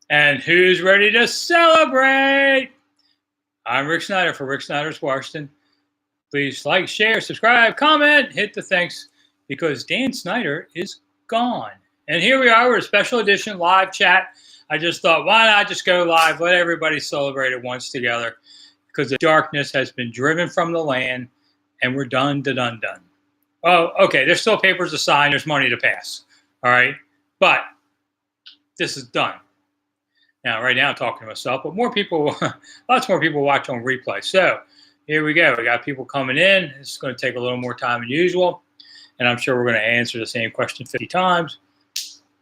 And who's ready to celebrate? I'm Rick Snider for Rick Snider's Washington. Please like, share, subscribe, comment, hit the thanks, because Dan Snider is gone. And here we are with a special edition live chat. I just thought, why not just go live, let everybody celebrate it once together, because the darkness has been driven from the land, and we're done. Oh, okay, there's still papers to sign, there's money to pass, all right? But this is done. Now, right now I'm talking to myself, but more people, lots more people watch on replay. So here we go. We got people coming in. It's going to take a little more time than usual, and I'm sure we're going to answer the same question 50 times.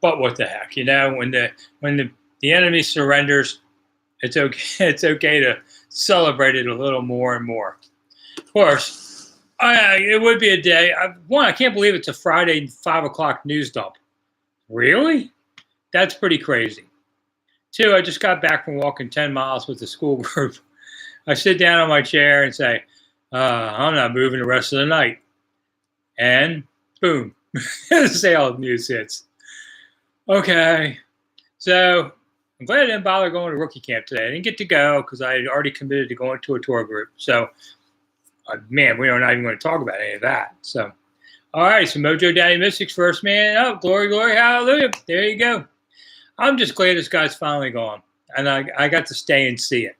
But what the heck, when the enemy surrenders, it's okay. It's okay to celebrate it a little more and more. Of course, it would be a day. I can't believe it's a Friday 5 o'clock news dump. Really? That's pretty crazy. 2, I just got back from walking 10 miles with the school group. I sit down on my chair and say, I'm not moving the rest of the night. And boom, the sale news hits. Okay, so I'm glad I didn't bother going to rookie camp today. I didn't get to go because I had already committed to going to a tour group. So, man, we are not even going to talk about any of that. So, all right, so Mojo Daddy Mystics first man up. Glory, glory, hallelujah. There you go. I'm just glad this guy's finally gone, and I got to stay and see it.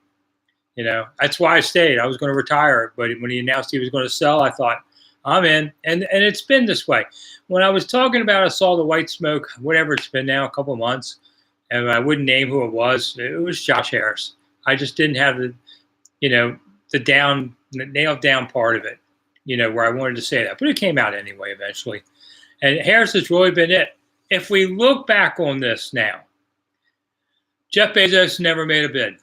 That's why I stayed. I was going to retire, but when he announced he was going to sell, I thought, I'm in. And it's been this way. When I was talking about I saw the white smoke, whatever it's been now, a couple of months, and I wouldn't name who it was Josh Harris. I just didn't have the nailed down part of it, where I wanted to say that. But it came out anyway eventually. And Harris has really been it. If we look back on this now, Jeff Bezos never made a bid.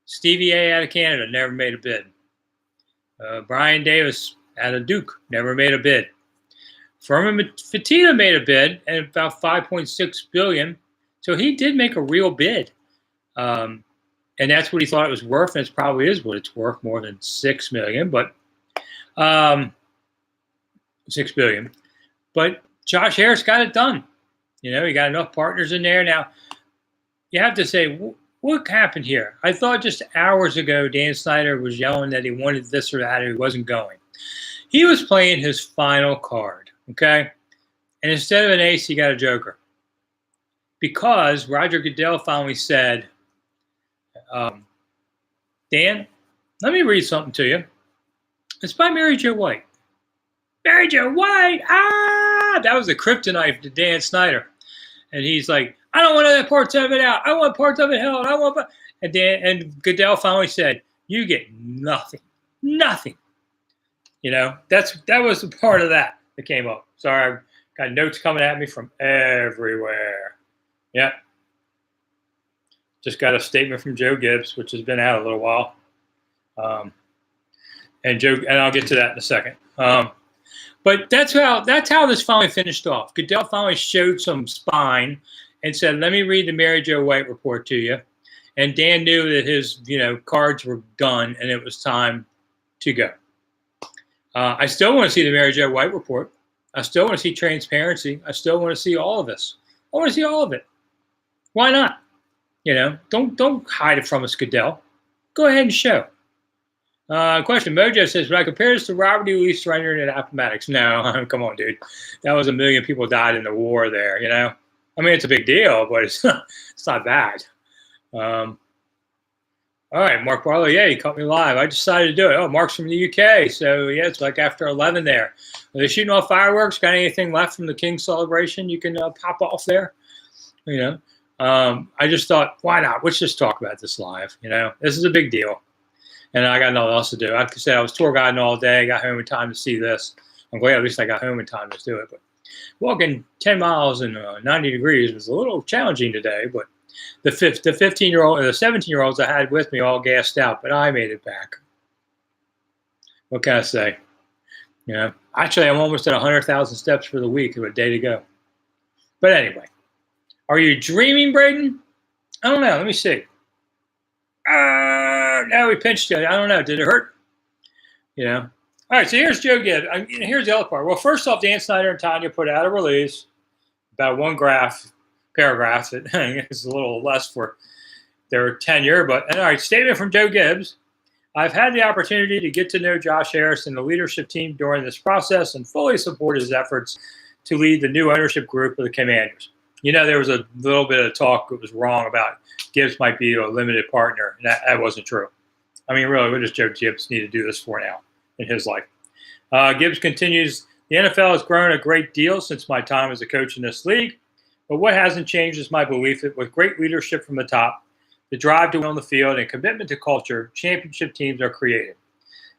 Stevie A out of Canada never made a bid. Brian Davis out of Duke never made a bid. Furman Fertitta made a bid at about $5.6 billion. So he did make a real bid. And that's what he thought it was worth, and it probably is what it's worth, more than $6 million, but $6 billion. But Josh Harris got it done. He got enough partners in there. Now, you have to say, what happened here? I thought just hours ago Dan Snider was yelling that he wanted this or that, and he wasn't going. He was playing his final card, okay? And instead of an ace, he got a joker. Because Roger Goodell finally said, Dan, let me read something to you. It's by Mary Jo White. Mary Jo White! That was the kryptonite to Dan Snider. And he's like, I don't want other parts of it out. I want parts of it held. And Goodell finally said, you get nothing. Nothing. That was the part of that came up. Sorry, I've got notes coming at me from everywhere. Yeah. Just got a statement from Joe Gibbs, which has been out a little while. And I'll get to that in a second. But that's how this finally finished off. Goodell finally showed some spine and said, let me read the Mary Jo White report to you. And Dan knew that his, cards were done and it was time to go. I still want to see the Mary Jo White report. I still want to see transparency. I still want to see all of this. I want to see all of it. Why not? Don't hide it from us, Goodell. Go ahead and show. Question. Mojo says, when I compare this to Robert E. Lee surrendering at Appomattox. No, come on, dude. That was 1 million people died in the war there, I mean, it's a big deal, but it's not bad. All right, Mark Barlow. Yeah, you caught me live. I decided to do it. Oh, Mark's from the UK. So, yeah, it's like after 11 there. Are they shooting off fireworks? Got anything left from the King's celebration you can pop off there? I just thought, why not? Let's just talk about this live. This is a big deal. And I got nothing else to do. Like I said, I was tour guiding all day. Got home in time to see this. I'm glad at least I got home in time to do it. But walking 10 miles in 90 degrees was a little challenging today. But the 15-year-old and the 17-year-olds I had with me all gassed out, but I made it back. What can I say? Actually, I'm almost at 100,000 steps for the week. With a day to go. But anyway, are you dreaming, Braden? I don't know. Let me see. Now we pinched it. I don't know. Did it hurt? All right, so here's Joe Gibbs. Here's the other part. Well, first off, Dan Snider and Tanya put out a release about one graph paragraphs. It's a little less for their tenure. But all right, statement from Joe Gibbs. I've had the opportunity to get to know Josh Harris and the leadership team during this process and fully support his efforts to lead the new ownership group of the Commanders. You know, there was a little bit of talk that was wrong about Gibbs might be a limited partner, and that wasn't true. I mean, really, what does Joe Gibbs need to do this for now in his life? Gibbs continues, the NFL has grown a great deal since my time as a coach in this league, but what hasn't changed is my belief that with great leadership from the top, the drive to win on the field, and commitment to culture, championship teams are created.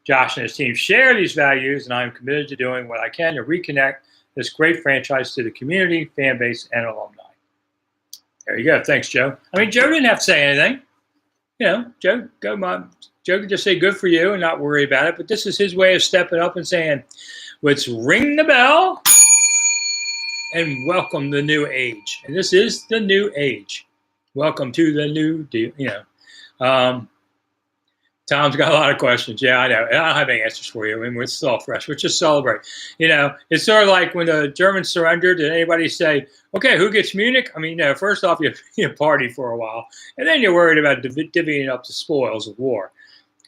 Josh and his team share these values, and I am committed to doing what I can to reconnect this great franchise to the community, fan base, and alumni. There you go. Thanks, Joe. I mean, Joe didn't have to say anything. You know, Joe could just say good for you and not worry about it. But this is his way of stepping up and saying, let's ring the bell and welcome the new age. And this is the new age. Welcome to the new deal. You know, Tom's got a lot of questions. Yeah, I know. I don't have any answers for you. I mean, we're still fresh. We're just celebrate. You know, it's sort of like when the Germans surrendered, did anybody say, okay, who gets Munich? I mean, no, first off, you party for a while, and then you're worried about divvying up the spoils of war.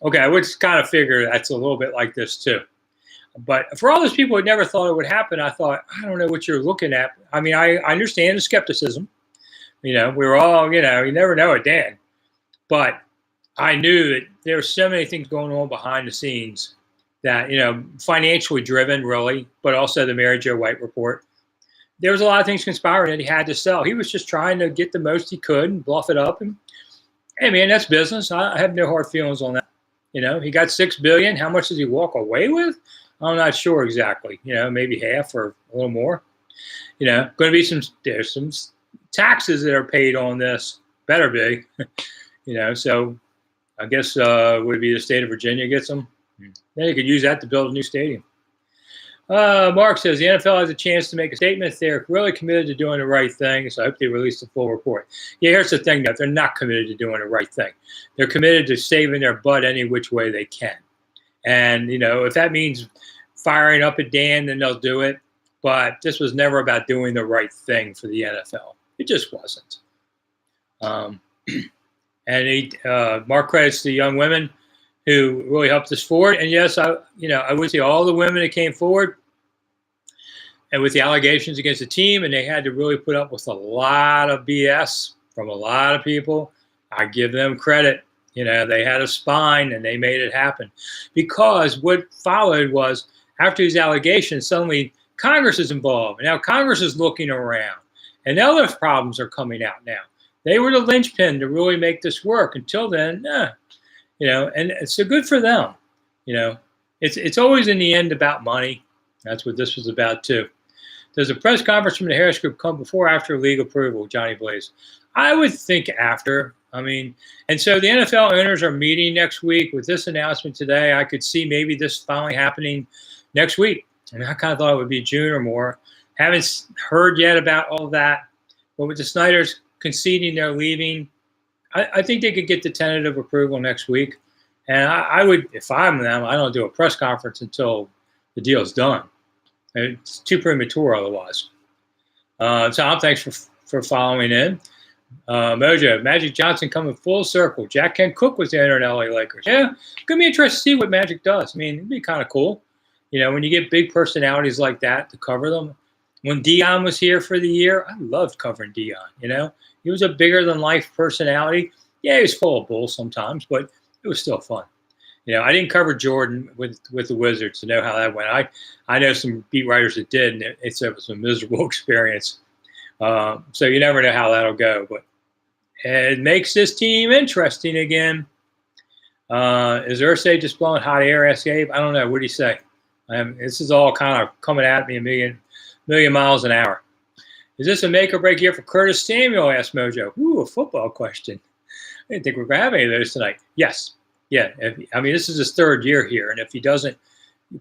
Okay, I would kind of figure that's a little bit like this too. But for all those people who never thought it would happen, I thought, I don't know what you're looking at. I mean, I understand the skepticism. You know, we were all, you know, you never know it, Dan. But I knew that there were so many things going on behind the scenes that, you know, financially driven, really, but also the Mary Jo White report. There was a lot of things conspiring that he had to sell. He was just trying to get the most he could and bluff it up. And, hey, man, that's business. I have no hard feelings on that. You know, he got $6 billion. How much does he walk away with? I'm not sure exactly. You know, maybe half or a little more. You know, going to be there's some taxes that are paid on this. Better be. You know, so I guess would it be the state of Virginia gets them? Then you could use that to build a new stadium. Mark says the NFL has a chance to make a statement. They're really committed to doing the right thing, so I hope they release the full report. Yeah, here's the thing, though. They're not committed to doing the right thing. They're committed to saving their butt any which way they can. And, you know, if that means firing up at Dan, then they'll do it. But this was never about doing the right thing for the NFL. It just wasn't. And Mark credits the young women who really helped us forward. And yes, I would say all the women that came forward and with the allegations against the team, and they had to really put up with a lot of BS from a lot of people. I give them credit. You know, they had a spine and they made it happen. Because what followed was after these allegations, suddenly Congress is involved. And now Congress is looking around. And other problems are coming out now. They were the linchpin to really make this work. Until then, you know, and it's so good for them. You know, it's always in the end about money. That's what this was about too. Does a press conference from the Harris Group come before or after league approval, Johnny Blaze? I would think after. I mean, and so the NFL owners are meeting next week with this announcement today. I could see maybe this finally happening next week. I mean, I kind of thought it would be June or more. Haven't heard yet about all that. But with the Sniders conceding they're leaving, I think they could get the tentative approval next week. And I would, if I'm them, I don't do a press conference until the deal's done. It's too premature otherwise. Tom, thanks for following in. Mojo, Magic Johnson coming full circle. Jack Kent Cook was the owner in LA Lakers. Yeah, it's going to be interesting to see what Magic does. I mean, it'd be kind of cool. You know, when you get big personalities like that to cover them. When Dion was here for the year, I loved covering Dion, you know. He was a bigger-than-life personality. Yeah, he was full of bull sometimes, but it was still fun. You know, I didn't cover Jordan with the Wizards to know how that went. I know some beat writers that did, and it was a miserable experience. So you never know how that'll go. But it makes this team interesting again. Is Irsay just blowing hot air, ask Abe? I don't know. What do you say? This is all kind of coming at me a million miles an hour. Is this a make or break year for Curtis Samuel? Asked Mojo. Ooh, a football question. I didn't think we were going to have any of those tonight. Yes. Yeah. I mean, this is his third year here. And if he doesn't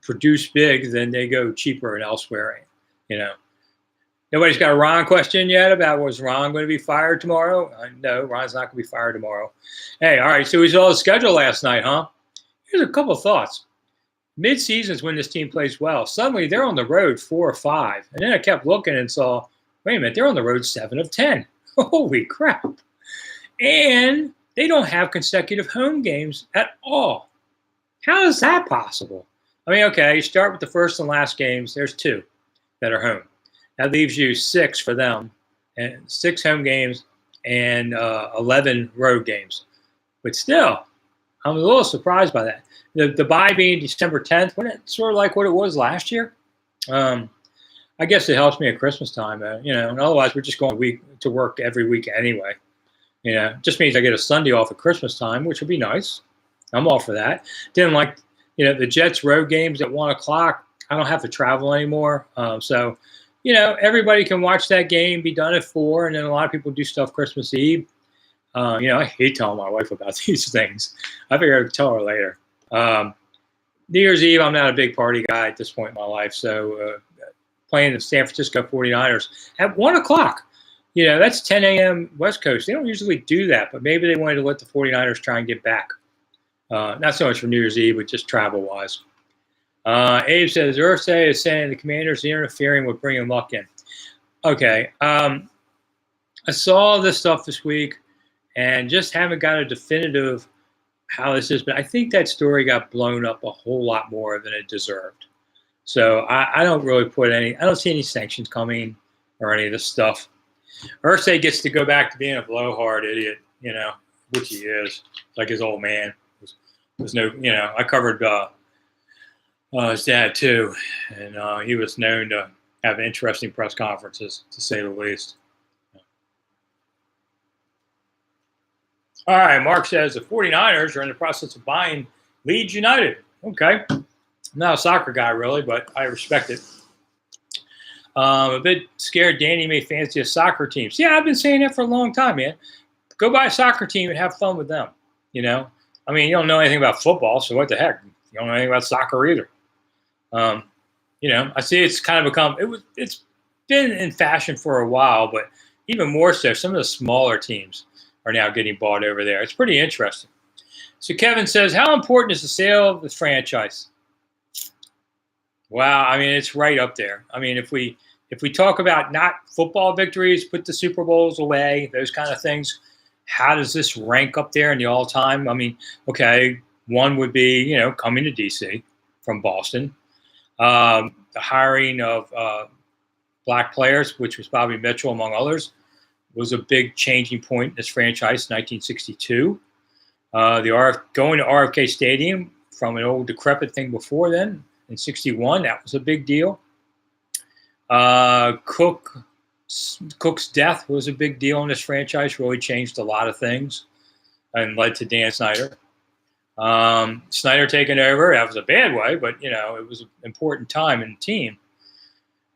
produce big, then they go cheaper and elsewhere. You know, nobody's got a Ron question yet about was Ron going to be fired tomorrow? No, Ron's not going to be fired tomorrow. Hey, all right. So we saw the schedule last night, huh? Here's a couple of thoughts. Mid-seasons when this team plays well, suddenly they're on the road 4 or 5. And then I kept looking and saw, wait a minute, they're on the road 7 of 10. Holy crap. And they don't have consecutive home games at all. How is that possible? I mean, okay, you start with the first and last games. There's 2 that are home. That leaves you 6 for them, and 6 home games and 11 road games. But still, I'm a little surprised by that. The bye being December 10th, wasn't it sort of like what it was last year? I guess it helps me at Christmas time, and otherwise we're just going to work every week anyway. Just means I get a Sunday off at Christmas time, which would be nice. I'm all for that. Didn't like, the Jets road games at 1 o'clock. I don't have to travel anymore. So, everybody can watch that game, be done at 4, and then a lot of people do stuff Christmas Eve. I hate telling my wife about these things. I figure I'd tell her later. New Year's Eve, I'm not a big party guy at this point in my life. So playing the San Francisco 49ers at 1 o'clock, that's 10 a.m. West Coast. They don't usually do that, but maybe they wanted to let the 49ers try and get back. Not so much for New Year's Eve, but just travel-wise. Abe says, Ursay is saying the Commanders are interfering with bringing luck in. Okay. I saw this stuff this week and just haven't got a definitive how this is, but I think that story got blown up a whole lot more than it deserved. So I don't really I don't see any sanctions coming or any of this stuff. Ursay gets to go back to being a blowhard idiot, which he is, like his old man. There's no, I covered his dad too, and he was known to have interesting press conferences, to say the least. All right, Mark says the 49ers are in the process of buying Leeds United. Okay. I'm not a soccer guy, really, but I respect it. A bit scared Danny may fancy a soccer team. So, yeah, I've been saying that for a long time, man. Go buy a soccer team and have fun with them, I mean, you don't know anything about football, so what the heck? You don't know anything about soccer either. I see it's kind of become it's been in fashion for a while, but even more so, some of the smaller teams are now getting bought over there. It's pretty interesting. So Kevin says, how important is the sale of the franchise? Wow, I mean, it's right up there. I mean, if we talk about not football victories, put the Super Bowls away, those kind of things, how does this rank up there in the all-time? I mean, okay, one would be, coming to D.C. from Boston. The hiring of black players, which was Bobby Mitchell, among others, was a big changing point in this franchise in 1962. Going to RFK Stadium from an old decrepit thing before then in 61, that was a big deal. Cook's death was a big deal in this franchise, really changed a lot of things and led to Dan Snider. Snider taking over, that was a bad way, but, it was an important time in the team.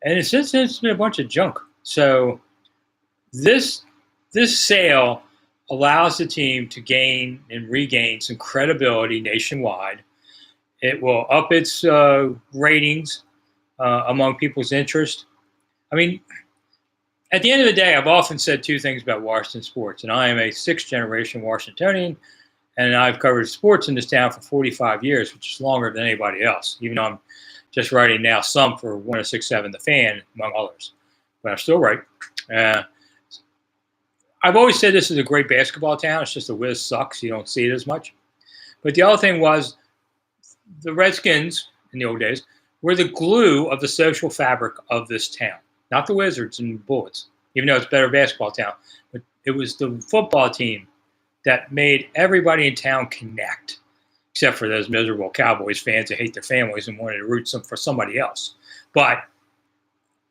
And since then, it's been a bunch of junk. So this sale allows the team to gain and regain some credibility nationwide. It will up its ratings among people's interest. I mean, at the end of the day, I've often said 2 things about Washington sports, and I am a 6th-generation Washingtonian, and I've covered sports in this town for 45 years, which is longer than anybody else, even though I'm just writing now some for 1067 The Fan, among others. But I'm still right. I've always said this is a great basketball town. It's just the Wiz sucks. You don't see it as much. But the other thing was the Redskins, in the old days, were the glue of the social fabric of this town. Not the Wizards and Bullets, even though it's a better basketball town. But it was the football team that made everybody in town connect, except for those miserable Cowboys fans that hate their families and wanted to root for somebody else. But,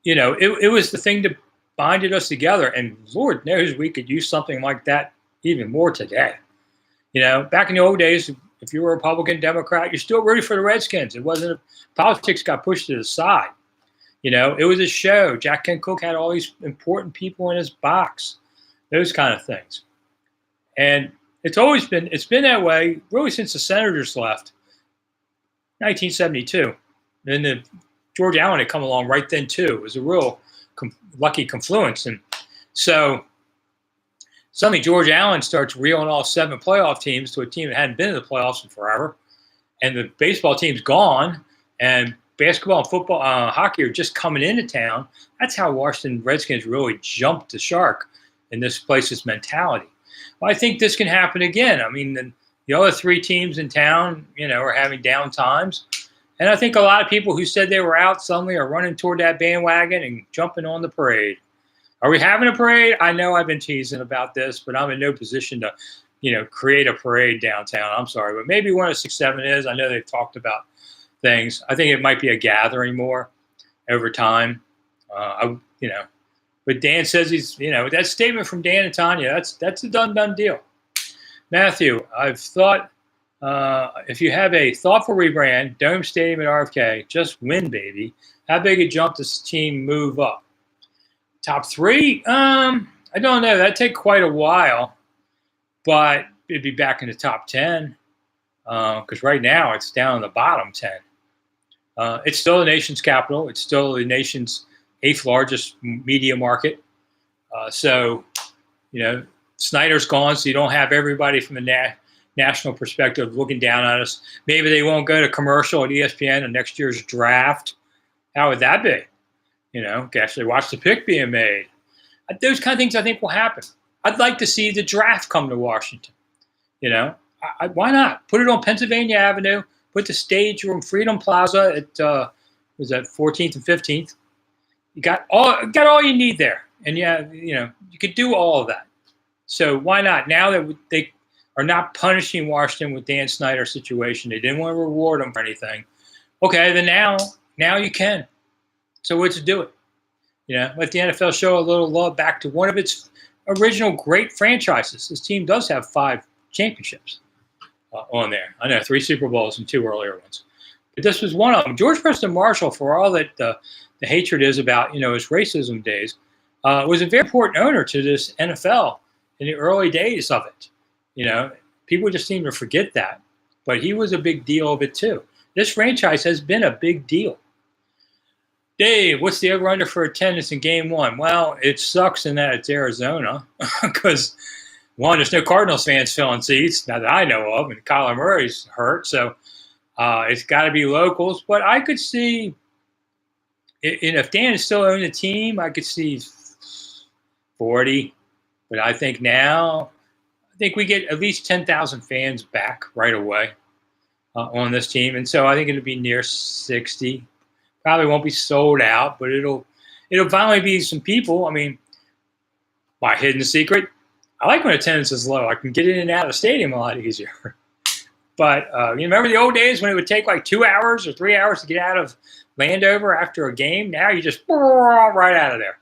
it was the thing that binded us together, and Lord knows we could use something like that even more today. Back in the old days, if you were a Republican, Democrat, you're still rooting for the Redskins. It wasn't politics got pushed to the side. It was a show. Jack Kent Cooke had all these important people in his box, those kind of things. And it's been that way really since the Senators left, 1972. And then George Allen had come along right then too. It was a real lucky confluence. And so suddenly George Allen starts reeling off 7 playoff teams to a team that hadn't been in the playoffs in forever. And the baseball team's gone, and basketball and football, hockey are just coming into town. That's how Washington Redskins really jumped the shark in this place's mentality. Well, I think this can happen again. I mean, the other three teams in town, are having down times. And I think a lot of people who said they were out suddenly are running toward that bandwagon and jumping on the parade. Are we having a parade? I know I've been teasing about this, but I'm in no position to, create a parade downtown. I'm sorry, but maybe 106.7 is. I know they've talked about things. I think it might be a gathering more over time. But Dan says he's, that statement from Dan and Tanya, that's a done deal. Matthew, I've thought, if you have a thoughtful rebrand, Dome Stadium at RFK, just win, baby. How big a jump does the team move up? Top three? I don't know. That'd take quite a while, but it'd be back in the top 10 because right now it's down in the bottom 10. It's still the nation's capital. It's still the nation's 8th largest media market. So, Snider's gone, so you don't have everybody from the national perspective looking down on us. Maybe they won't go to commercial at ESPN in next year's draft. How would that be? Actually watch the pick being made. Those kind of things I think will happen. I'd like to see the draft come to Washington. Why not? Put it on Pennsylvania Avenue. Put the stage room, Freedom Plaza at was that 14th and 15th. You got all you need there, and you could do all of that. So why not? Now that they are not punishing Washington with Dan Snyder's situation, they didn't want to reward them for anything. Okay, then now you can. So let's do it. Let the NFL show a little love back to one of its original great franchises. This team does have 5 championships on there. I know 3 Super Bowls and 2 earlier ones. But this was one of them. George Preston Marshall, for all that the hatred is about, his racism days, was a very important owner to this NFL in the early days of it. People just seem to forget that. But he was a big deal of it too. This franchise has been a big deal. Dave, what's the over-under for attendance in Game 1? Well, it sucks in that it's Arizona because, one, there's no Cardinals fans filling seats, not that I know of, and Kyler Murray's hurt, so it's got to be locals. But I could see, if Dan is still owning the team, I could see 40. But I think we get at least 10,000 fans back right away on this team. And so I think it'll be near 60. Probably won't be sold out, but it'll finally be some people. I mean, my hidden secret, I like when attendance is low. I can get in and out of the stadium a lot easier. But you remember the old days when it would take like 2 hours or 3 hours to get out of Landover after a game? Now you just right out of there.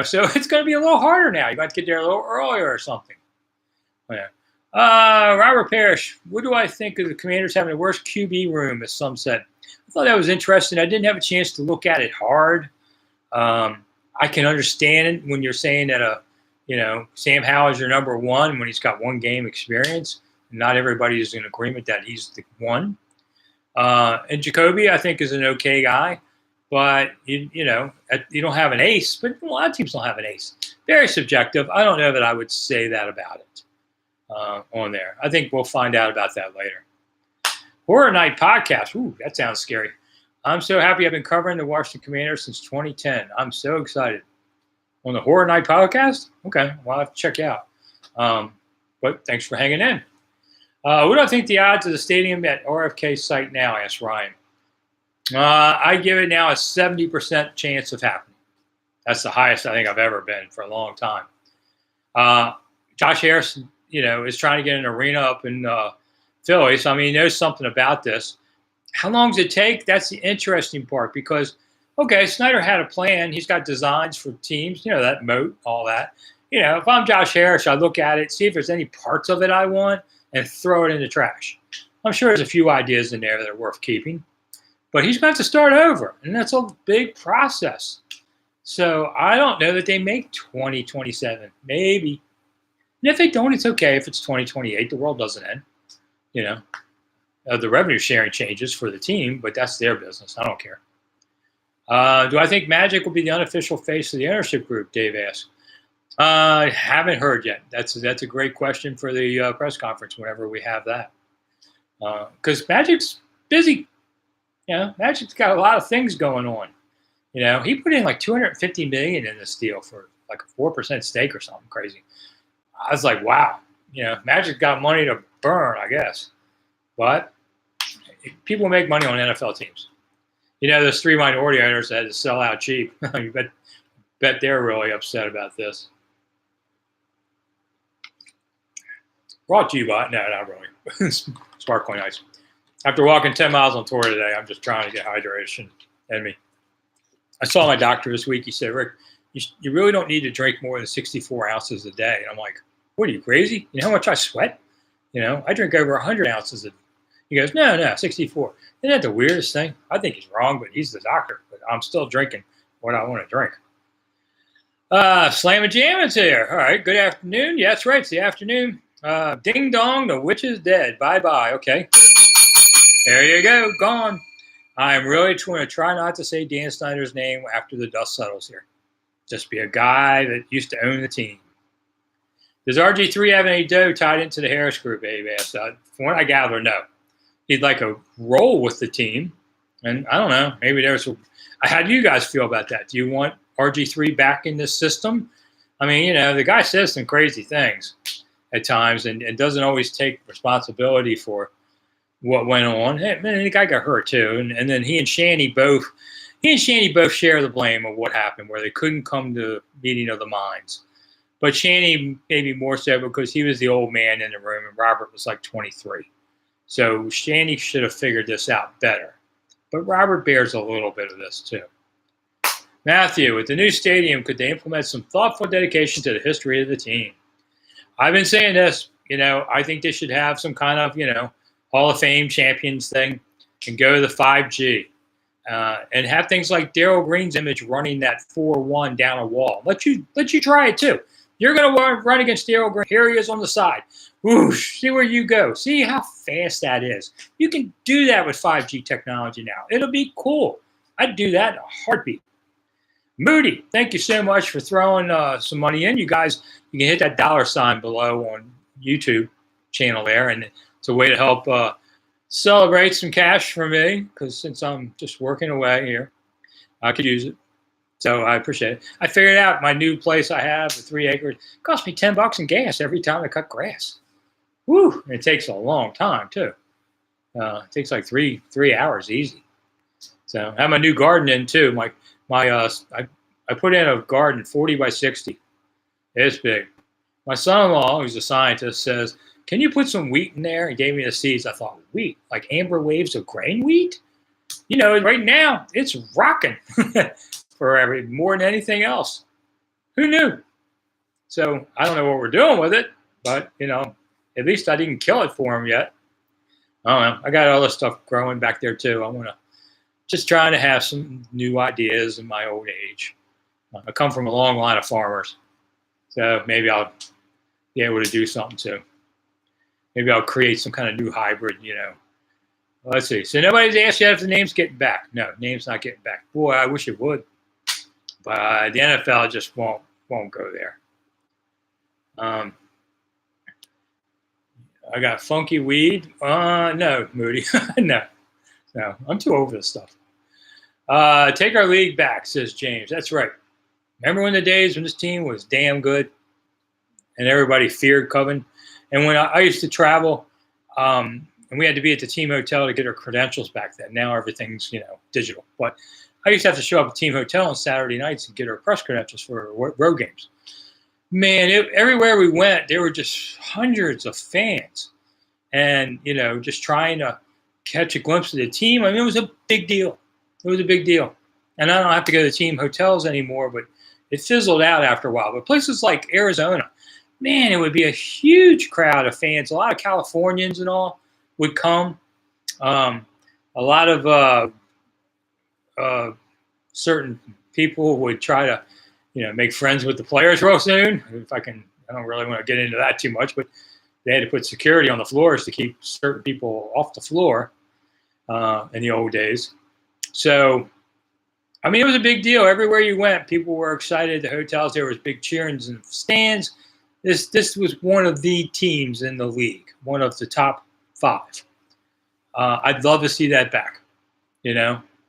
So it's going to be a little harder now. You got to get there a little earlier or something. Yeah. Robert Parrish, what do I think of the Commanders having the worst QB room, as some said? I thought that was interesting. I didn't have a chance to look at it hard. I can understand it when you're saying that, Sam Howell is your number one when he's got 1 game experience. Not everybody is in agreement that he's the one. And Jacoby, I think, is an okay guy. But, you don't have an ace. But a lot of teams don't have an ace. Very subjective. I don't know that I would say that about it on there. I think we'll find out about that later. Horror Night Podcast. Ooh, that sounds scary. I'm so happy I've been covering the Washington Commanders since 2010. I'm so excited. On the Horror Night Podcast? Okay, well, I'll have to check it out. But thanks for hanging in. What do I think the odds of the stadium at RFK site now? Asked Ryan. I give it now a 70% chance of happening. That's the highest I think I've ever been for a long time. Josh Harris, is trying to get an arena up in Philly. So, he knows something about this. How long does it take? That's the interesting part because, okay, Snider had a plan. He's got designs for teams, that moat, all that. If I'm Josh Harris, I look at it, see if there's any parts of it I want, and throw it in the trash. I'm sure there's a few ideas in there that are worth keeping. But he's going to have to start over, and that's a big process. So I don't know that they make 2027. Maybe. And if they don't, it's okay if it's 2028. The world doesn't end. The revenue sharing changes for the team, but that's their business. I don't care. Do I think Magic will be the unofficial face of the ownership group? Dave asked. I haven't heard yet. That's a great question for the press conference whenever we have that. Because Magic's busy. Magic's got a lot of things going on. He put in like $250 million in this deal for like a 4% stake or something crazy. I was like, wow, Magic got money to burn, I guess. But people make money on NFL teams. Those 3 minority owners that had to sell out cheap. You bet they're really upset about this. Brought to you by, no, not really. Sparkling ice. After walking 10 miles on tour today, I'm just trying to get hydration in me. I saw my doctor this week. He said, Rick, you really don't need to drink more than 64 ounces a day. And I'm like, what are you, crazy? You know how much I sweat? I drink over 100 ounces a day. He goes, no, 64. Isn't that the weirdest thing? I think he's wrong, but he's the doctor. But I'm still drinking what I want to drink. Slam and Jammin's here. All right, good afternoon. Yeah, that's right. It's the afternoon. Ding dong, the witch is dead. Bye-bye. Okay. There you go. Gone. I'm really going to try not to say Dan Snider's name after the dust settles here. Just be a guy that used to own the team. Does RG3 have any dough tied into the Harris group, Abe asked. From what I gather, no. He'd like a role with the team. And I don't know. Maybe how do you guys feel about that? Do you want RG3 back in this system? I mean, the guy says some crazy things at times and doesn't always take responsibility for what went on. Hey, man, the guy got hurt too. And then he and Shanny both share the blame of what happened, where they couldn't come to meeting of the minds. But Shanny maybe more so because he was the old man in the room and Robert was like 23. So Shanny should have figured this out better. But Robert bears a little bit of this too. Matthew, with the new stadium, could they implement some thoughtful dedication to the history of the team? I've been saying this, I think they should have some kind of, Hall of Fame champions thing and go to the 5G. And have things like Darryl Green's image running that 4-1 down a wall. Let you try it too. You're going to run against Darryl Green. Here he is on the side. Whoosh, see where you go. See how fast that is. You can do that with 5G technology now. It'll be cool. I'd do that in a heartbeat. Moody, thank you so much for throwing some money in. You guys, you can hit that $ below on YouTube channel there. And it's a way to help celebrate some cash for me because since I'm just working away here, I could use it. So I appreciate it. I figured out my new place I have, the 3 acres, cost me $10 in gas every time I cut grass. Woo! And it takes a long time too. It takes like three hours easy. So I have my new garden in too. I put in a garden 40 by 60. It's big. My son-in-law, who's a scientist, says, "Can you put some wheat in there?" He gave me the seeds. I thought, wheat, like amber waves of grain wheat? Right now it's rocking for more than anything else. Who knew? So I don't know what we're doing with it, but at least I didn't kill it for him yet. I don't know. I got other stuff growing back there too. I want to just trying to have some new ideas in my old age. I come from a long line of farmers, so maybe I'll be able to do something too. Maybe I'll create some kind of new hybrid, Let's see. So nobody's asked yet if the name's getting back. No, name's not getting back. Boy, I wish it would. But the NFL just won't go there. I got funky weed. No, Moody. No, I'm too over this stuff. Take our league back, says James. That's right. Remember when the days when this team was damn good and everybody feared Coven? And when I used to travel, and we had to be at the team hotel to get our credentials back then. Now everything's, digital. But I used to have to show up at the team hotel on Saturday nights and get our press credentials for road games. Man, everywhere we went, there were just hundreds of fans. And, just trying to catch a glimpse of the team. I mean, it was a big deal. It was a big deal. And I don't have to go to team hotels anymore, but it fizzled out after a while. But places like Arizona, man, it would be a huge crowd of fans. A lot of Californians and all would come. A lot of certain people would try to, make friends with the players real soon. I don't really want to get into that too much, but they had to put security on the floors to keep certain people off the floor in the old days. So, I mean, it was a big deal. Everywhere you went, people were excited. The hotels, there was big cheerings and stands. This was one of the teams in the league, one of the top 5. I'd love to see that back,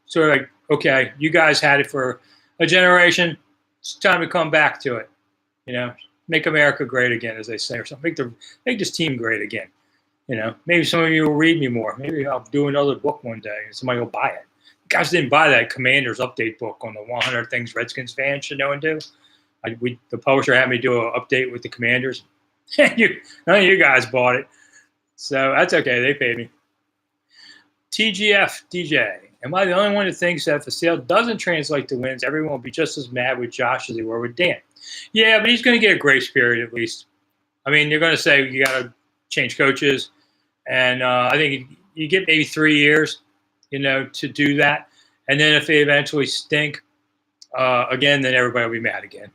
Sort of like, okay, you guys had it for a generation. It's time to come back to it. You know, make America great again, as they say, or something. Make this team great again. You know, maybe some of you will read me more. Maybe I'll do another book one day and somebody will buy it. You guys didn't buy that Commanders update book on the 100 things Redskins fans should know and do. The publisher had me do an update with the Commanders. None of you guys bought it. So that's okay. They paid me. TGF DJ. Am I the only one who thinks that if the sale doesn't translate to wins, everyone will be just as mad with Josh as they were with Dan? Yeah, but he's going to get a grace period at least. I mean, you're going to say you got to change coaches. And I think you get maybe 3 years, to do that. And then if they eventually stink again, then everybody will be mad again,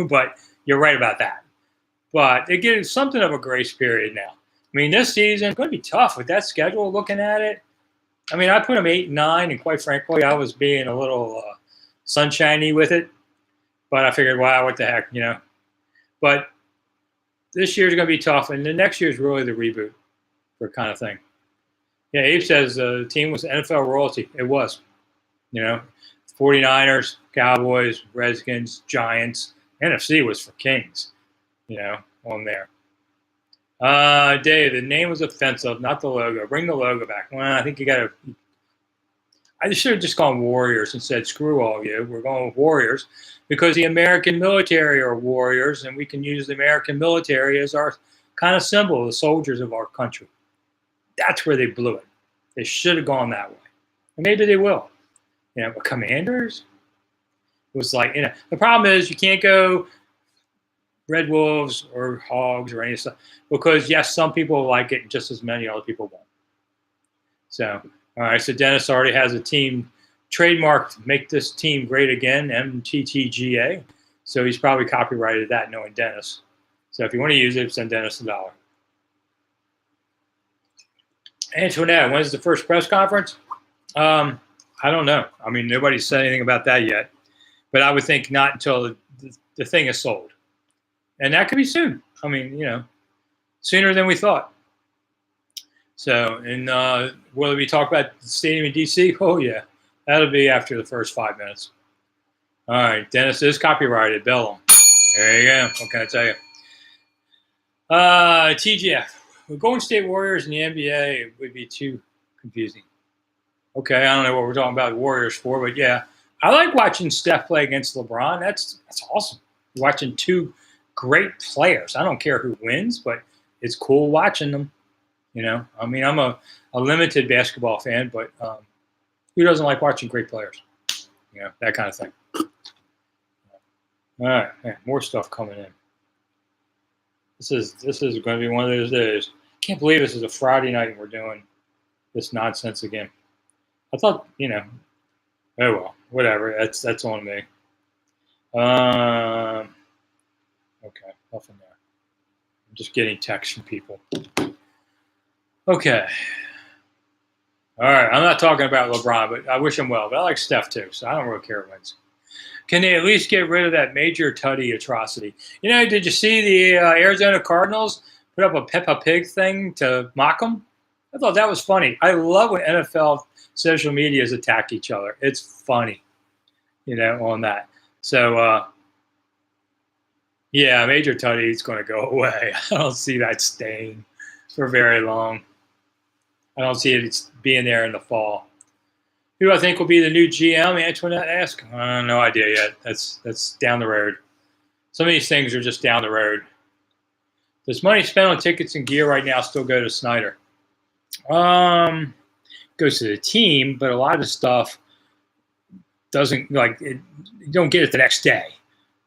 But you're right about that. But they get something of a grace period now. I mean, this season is going to be tough with that schedule, looking at it. I mean, I put them 8 and 9, and quite frankly, I was being a little sunshiny with it. But I figured, wow, what the heck, But this year's going to be tough, and the next year's really the reboot for kind of thing. Yeah, Abe says the team was NFL royalty. It was. 49ers, Cowboys, Redskins, Giants. NFC was for kings, on there. Dave, the name was offensive, not the logo. Bring the logo back. Well, I think you got to. I should have just called them Warriors and said, screw all you. We're going with Warriors because the American military are warriors, and we can use the American military as our kind of symbol, the soldiers of our country. That's where they blew it. They should have gone that way. And maybe they will. But Commanders was like, the problem is you can't go Red Wolves or Hogs or any stuff because, yes, some people like it, just as many other people won't. So, all right, so Dennis already has a team trademarked, make this team great again, MTTGA. So he's probably copyrighted that, knowing Dennis. So if you want to use it, send Dennis $1. Antoinette, when's the first press conference? I don't know. I mean, nobody's said anything about that yet. But I would think not until the thing is sold. And that could be soon. I mean, sooner than we thought. So, and will we talk about the stadium in D.C.? Oh, yeah. That'll be after the first 5 minutes. All right. Dennis is copyrighted. Bell him. There you go. What can I tell you? TGF. With Golden State Warriors in the NBA, it would be too confusing. Okay, I don't know what we're talking about the Warriors for, but yeah. I like watching Steph play against LeBron. That's awesome. Watching two great players. I don't care who wins, but it's cool watching them. I mean, I'm a limited basketball fan, but who doesn't like watching great players? That kind of thing. All right, man, more stuff coming in. This is going to be one of those days. Can't believe this is a Friday night and we're doing this nonsense again. I thought, oh well, whatever. That's on me. Okay, nothing there. I'm just getting texts from people. Okay. All right, I'm not talking about LeBron, but I wish him well. But I like Steph too, so I don't really care who wins. Can they at least get rid of that Major Tuddy atrocity? Did you see the Arizona Cardinals put up a Peppa Pig thing to mock them? I thought that was funny. I love when NFL social medias attack each other. It's funny, on that. So, yeah, Major Tuddy is going to go away. I don't see that staying for very long. I don't see it being there in the fall. Who I think will be the new GM? Antoinette asked. No idea yet. That's down the road. Some of these things are just down the road. Does money spent on tickets and gear right now still go to Snider? Goes to the team, but a lot of the stuff doesn't you don't get it the next day.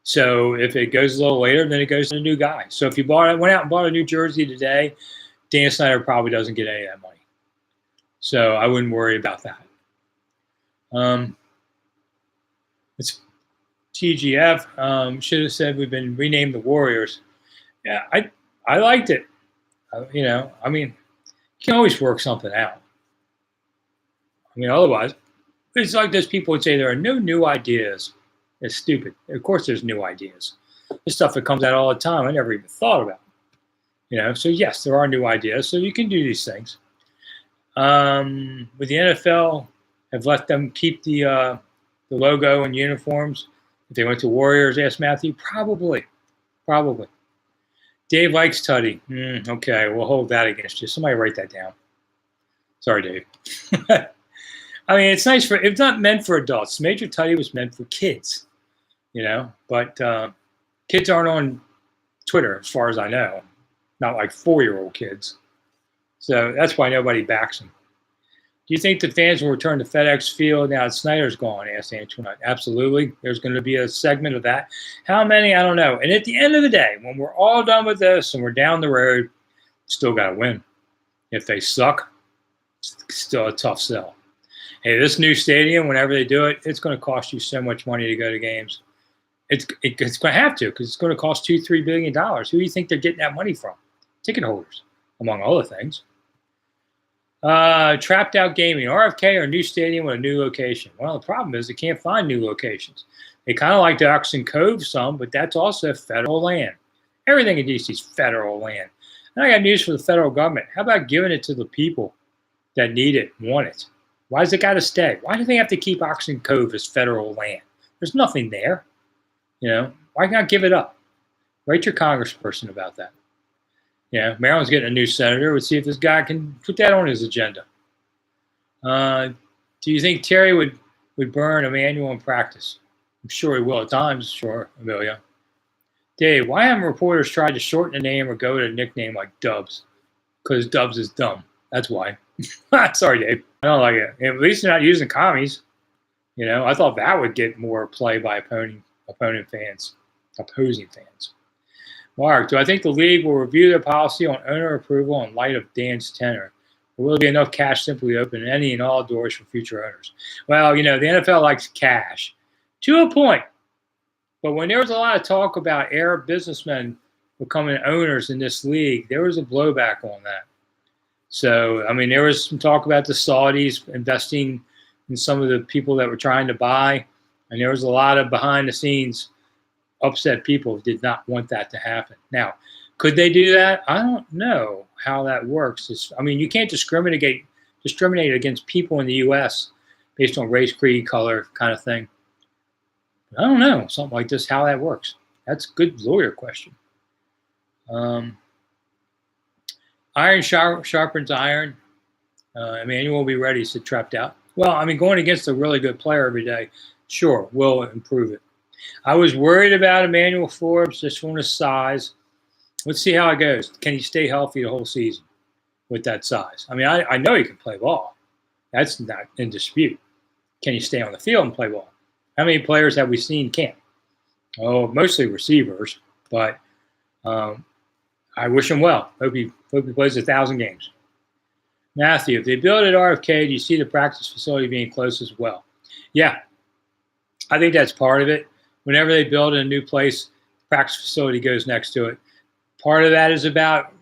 So if it goes a little later, then it goes to the new guy. So if you went out and bought a new jersey today, Dan Snider probably doesn't get any of that money. So I wouldn't worry about that. It's TGF. Should have said we've been renamed the Warriors. Yeah, I liked it. I mean, you can always work something out. I mean, otherwise, it's like those people would say there are no new ideas. It's stupid. Of course there's new ideas. There's stuff that comes out all the time I never even thought about. So yes, there are new ideas. So you can do these things. With the NFL, have let them keep the logo and uniforms. If they went to Warriors, asked Matthew, probably. Dave likes Tutty. Okay, we'll hold that against you. Somebody write that down. Sorry, Dave. I mean, it's nice it's not meant for adults. Major Tutty was meant for kids, but kids aren't on Twitter, as far as I know. Not like 4-year-old kids. So that's why nobody backs him. Do you think the fans will return to FedEx Field now that Snider's gone? Asked Antoinette. Absolutely. There's going to be a segment of that. How many? I don't know. And at the end of the day, when we're all done with this and we're down the road, still got to win. If they suck, it's still a tough sell. Hey, this new stadium, whenever they do it, it's going to cost you so much money to go to games. It's going to have to, because it's going to cost $2-3 billion. Who do you think they're getting that money from? Ticket holders, among other things. Trapped Out Gaming, RFK or new stadium with a new location. Well, the problem is they can't find new locations. They kind of like the Oxon Cove some, but that's also federal land. Everything in D.C. is federal land. And I got news for the federal government. How about giving it to the people that need it, want it? Why does it got to stay? Why do they have to keep Oxon Cove as federal land? There's nothing there. Why not give it up? Write your congressperson about that. Maryland's getting a new senator. Let's see if this guy can put that on his agenda. Do you think Terry would burn Emmanuel in practice? I'm sure he will at times. Sure, Amelia. Dave, why haven't reporters tried to shorten the name or go with a nickname like Dubs? Because Dubs is dumb. That's why. Sorry, Dave. I don't like it. At least they're not using commies. I thought that would get more play by opposing fans. Mark, do I think the league will review their policy on owner approval in light of Dan's tenure? Or will there be enough cash simply to open any and all doors for future owners? Well, the NFL likes cash to a point. But when there was a lot of talk about Arab businessmen becoming owners in this league, there was a blowback on that. So, there was some talk about the Saudis investing in some of the people that were trying to buy. And there was a lot of behind-the-scenes upset people who did not want that to happen. Now, could they do that? I don't know how that works. You can't discriminate against people in the U.S. based on race, creed, color kind of thing. I don't know, something like this, how that works. That's a good lawyer question. Iron sharpens iron. Emmanuel will be ready, said Trapped Out. Well, going against a really good player every day, sure, will improve it. I was worried about Emmanuel Forbes just from his size. Let's see how it goes. Can he stay healthy the whole season with that size? I know he can play ball. That's not in dispute. Can he stay on the field and play ball? How many players have we seen can't? Oh, mostly receivers, but I wish him well. Hope he plays 1,000 games. Matthew, if they build at RFK, do you see the practice facility being close as well? Yeah, I think that's part of it. Whenever they build in a new place, the practice facility goes next to it. Part of that is about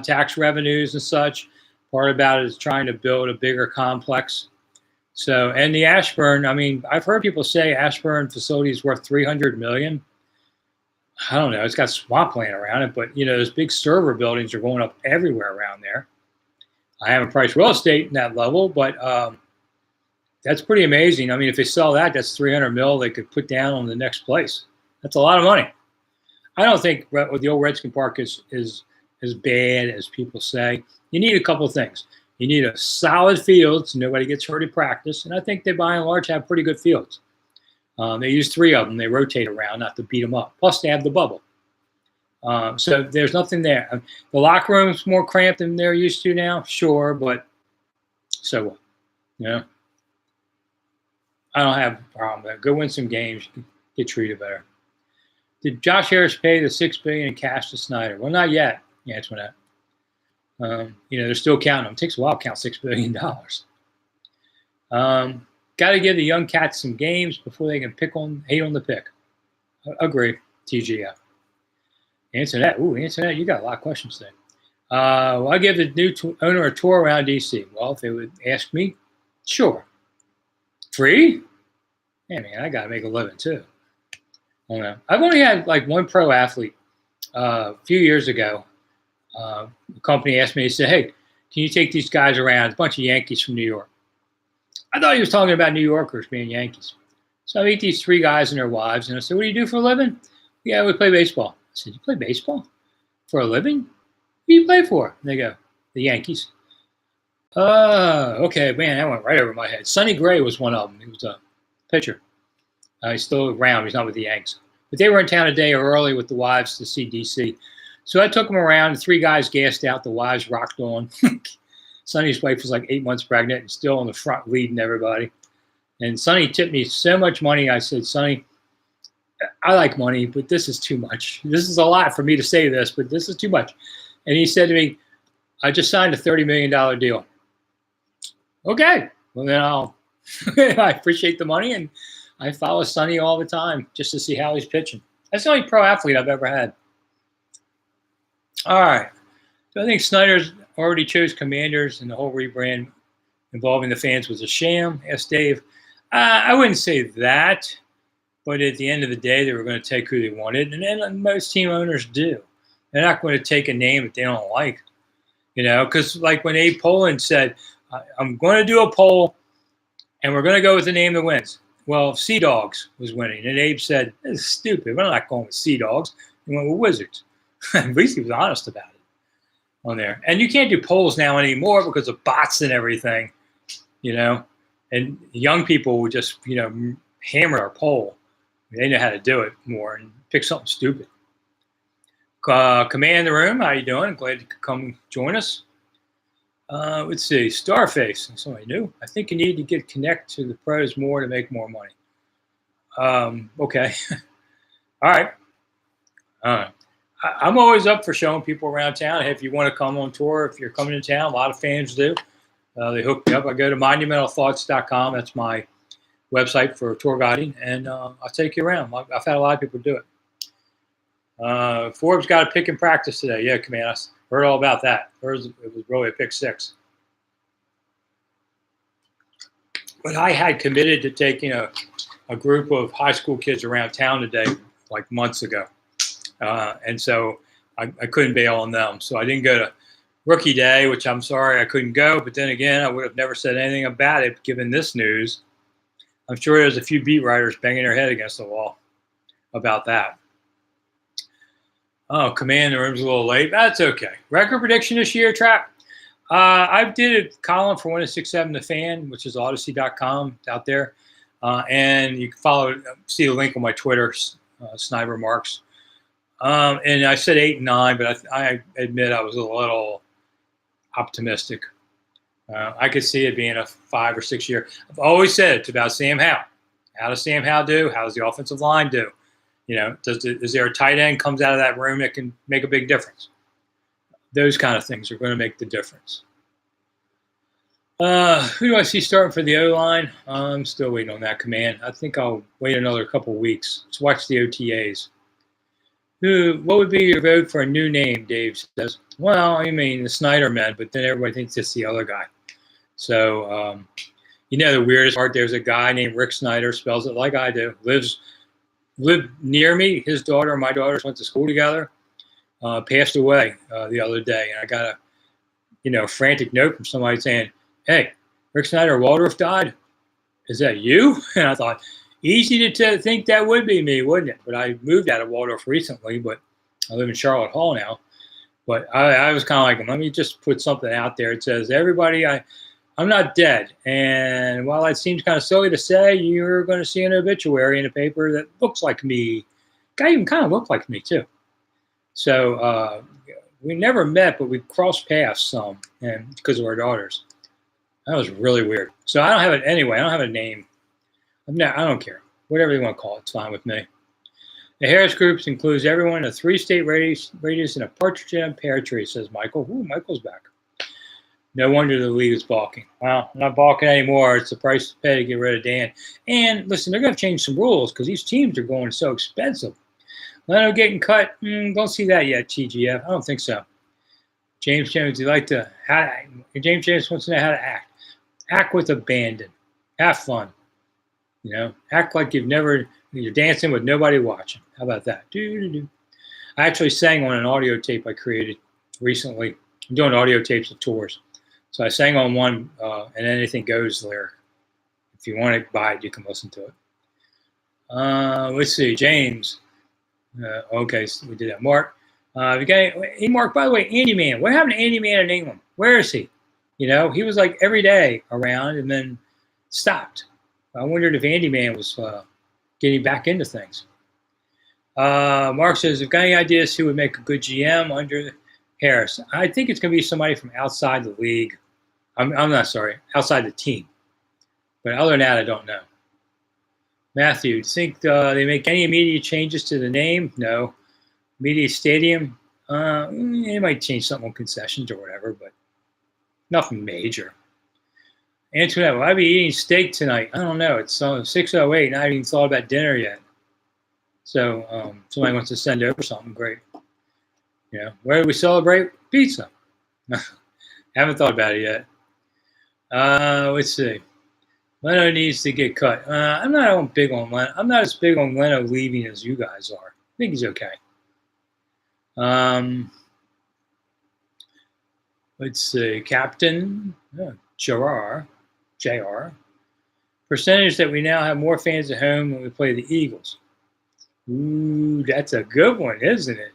tax revenues and such. Part about it is trying to build a bigger complex. So, and the Ashburn, I've heard people say Ashburn facility is worth $300 million. I don't know. It's got swampland around it, but those big server buildings are going up everywhere around there. I haven't priced real estate in that level, but that's pretty amazing. If they sell that, that's $300 million they could put down on the next place. That's a lot of money. I don't think the old Redskin Park is as bad as people say. You need a couple of things. You need a solid field so nobody gets hurt in practice, and I think they by and large have pretty good fields. They use 3 of them. They rotate around, not to beat them up. Plus, they have the bubble. So there's nothing there. The locker room's more cramped than they're used to now, sure, but so what? I don't have a problem with that. Go win some games, get treated better. Did Josh Harris pay the $6 billion in cash to Snider? Well, not yet, Antoinette. They're still counting them. It takes a while to count $6 billion. Got to give the young cats some games before they can hate on the pick. Agree, TGF. Antoinette, Antoinette, you got a lot of questions today. I'll give the new owner a tour around D.C. Well, if they would ask me, sure. Free? Yeah, man, I got to make a living too. I don't know. I've only had like one pro athlete a few years ago. The company asked me, he said, hey, can you take these guys around? A bunch of Yankees from New York. I thought he was talking about New Yorkers being Yankees. So I meet these three guys and their wives, and I said, "What do you do for a living?" "Yeah, we play baseball." I said, "You play baseball for a living? Who do you play for?" And they go, "The Yankees." Okay, man, that went right over my head. Sonny Gray was one of them. He was a pitcher. He's still around. He's not with the Yanks. But they were in town a day early with the wives to see DC. So I took them around. The three guys gassed out. The wives rocked on. Sonny's wife was like 8 months pregnant and still in the front leading everybody. And Sonny tipped me so much money. I said, "Sonny, I like money, but this is too much. This is a lot for me to say this, but this is too much." And he said to me, "I just signed a $30 million deal." Okay, well then I appreciate the money, and I follow Sonny all the time just to see how he's pitching. That's the only pro athlete I've ever had. All right, so I think Snider's already chose Commanders, and the whole rebrand involving the fans was a sham. Asked Dave. I wouldn't say that, but at the end of the day, they were going to take who they wanted, and then most team owners do. They're not going to take a name that they don't like, because like when Abe Poland said, "I'm going to do a poll, and we're going to go with the name that wins." Well, Sea Dogs was winning, and Abe said, "This is stupid. We're not going with Sea Dogs. We went with Wizards." At least he was honest about it on there. And you can't do polls now anymore because of bots and everything, And young people would just, hammer our poll. They know how to do it more and pick something stupid. Command the room, how you doing? Glad you could come join us. Let's see, Starface, somebody new. "I think you need to connect to the pros more to make more money." Okay. All right. I'm always up for showing people around town. Hey, if you want to come on tour, if you're coming to town, a lot of fans do. They hook me up. I go to monumentalthoughts.com. That's my website for tour guiding, and I'll take you around. I've had a lot of people do it. Forbes got a pick in practice today. Yeah, Command. I heard all about that. It was really a pick six. But I had committed to taking a group of high school kids around town today, like months ago. And so I couldn't bail on them. So I didn't go to rookie day, which I'm sorry I couldn't go. But then again, I would have never said anything about it given this news. I'm sure there's a few beat writers banging their head against the wall about that. Oh, Command, the room's a little late. That's okay. Record prediction this year, Trap. I did a column for 1067 The Fan, which is odyssey.com out there. And you can see the link on my Twitter, Snider Marks. And I said 8 and 9, but I admit I was a little optimistic. I could see it being a 5 or 6 year. I've always said it's about Sam Howell. How does Sam Howell do? How does the offensive line do? Is there a tight end comes out of that room that can make a big difference? Those kind of things are going to make the difference. Who do I see starting for the O-line? I'm still waiting on that, Command. I think I'll wait another couple weeks. Let's watch the OTAs. What would be your vote for a new name, Dave says? Well, I mean, the Snider men, but then everybody thinks it's the other guy. So, the weirdest part, there's a guy named Rick Snider, spells it like I do, lived near me. His daughter and my daughters went to school together, passed away the other day. And I got a frantic note from somebody saying, "Hey, Rick Snider, Waldorf died. Is that you?" And I thought, easy to think that would be me, wouldn't it? But I moved out of Waldorf recently, but I live in Charlotte Hall now. But I was kind of like, let me just put something out there. It says, everybody, I'm not dead. And while that seems kind of silly to say, you're going to see an obituary in a paper that looks like me. Guy even kind of looked like me, too. So we never met, but we crossed paths some and because of our daughters. That was really weird. So I don't have it anyway. I don't have a name. I don't care. Whatever you want to call it, it's fine with me. The Harris Group includes everyone in a 3-state radius and a partridge in a pear tree, says Michael. Ooh, Michael's back. No wonder the league is balking. Well, I'm not balking anymore. It's the price to pay to get rid of Dan. And listen, they're going to change some rules because these teams are going so expensive. Leno getting cut, don't see that yet, TGF. I don't think so. James James, James James wants to know how to act. Act with abandon. Have fun. Act like you're dancing with nobody watching. How about that? I actually sang on an audio tape I created recently. I'm doing audio tapes of tours. So I sang on one, and Anything Goes lyric. If you want to buy it, you can listen to it. Let's see, James. Okay, so we did that. Mark. We got hey Mark. By the way, Andy Man. What happened to Andy Man in England? Where is he? You know, he was like every day around and then stopped. I wondered if Andy Man was getting back into things. Mark says, "If got any ideas who would make a good GM under Harris?" I think it's going to be somebody from outside the league. I'm not sorry, outside the team. But other than that, I don't know. Matthew, do you think they make any immediate changes to the name? No. Media Stadium, they might change something on concessions or whatever, but nothing major. Antoinette, will I be eating steak tonight? I don't know. It's 6:08, and I haven't even thought about dinner yet. So somebody wants to send over something, great. You know, where do we celebrate? Pizza. Haven't thought about it yet. Let's see. Leno needs to get cut. I'm not big on Leno. I'm not as big on Leno leaving as you guys are. I think he's okay. Let's see. Captain JR. Percentage that we now have more fans at home when we play the Eagles. Ooh, that's a good one, isn't it?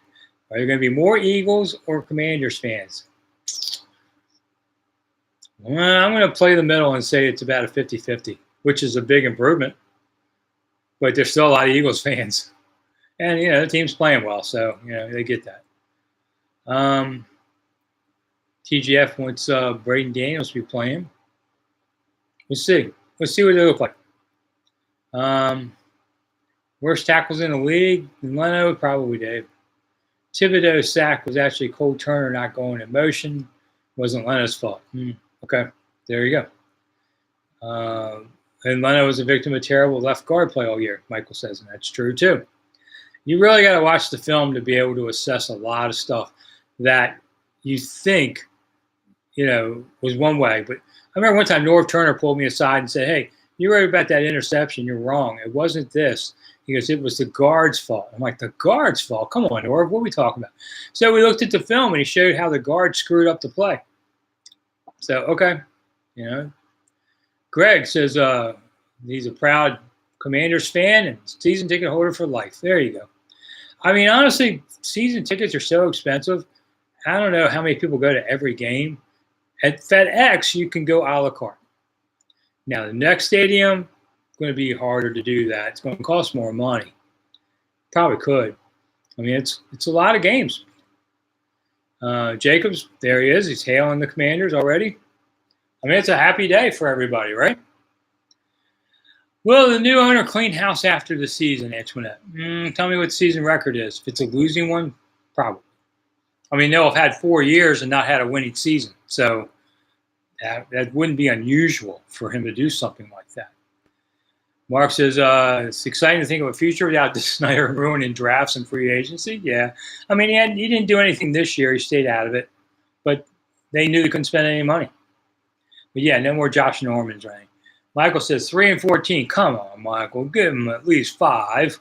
Are there going to be more Eagles or Commanders fans? Well, I'm going to play the middle and say it's about a 50-50, which is a big improvement. But there's still a lot of Eagles fans. And, you know, the team's playing well, so, you know, they get that. TGF wants Braden Daniels to be playing. Let's see. Let's see what they look like. Worst tackles in the league? Leno, probably Dave. Thibodeau's sack was actually Cole Turner not going in motion. Wasn't Leno's fault. Okay, there you go. And Leno was a victim of terrible left guard play all year, Michael says, and that's true too. You really got to watch the film to be able to assess a lot of stuff that you think, you know, was one way. But I remember one time Norv Turner pulled me aside and said, "Hey, you wrote about that interception. You're wrong. It wasn't this." He goes, "It was the guard's fault." I'm like, "The guard's fault? Come on, Norv, what are we talking about?" So we looked at the film and he showed how the guard screwed up the play. So, okay, you know. Greg says he's a proud Commanders fan and season ticket holder for life. There you go. I mean, honestly, season tickets are so expensive. I don't know how many people go to every game. At FedEx, you can go a la carte. Now, the next stadium, going to be harder to do that. It's going to cost more money. Probably could. I mean, it's a lot of games. Jacobs, there he is. He's hailing the Commanders already. I mean, it's a happy day for everybody, right? Will the new owner clean house after the season, Antoinette? Tell me what the season record is. If it's a losing one, probably. I mean, they'll have had 4 years and not had a winning season. So that wouldn't be unusual for him to do something like that. Mark says, it's exciting to think of a future without the Snider ruining drafts and free agency. Yeah. I mean, he didn't do anything this year. He stayed out of it. But they knew they couldn't spend any money. But, yeah, no more Josh Normans or anything. Michael says 3-14. Come on, Michael. Give him at least 5.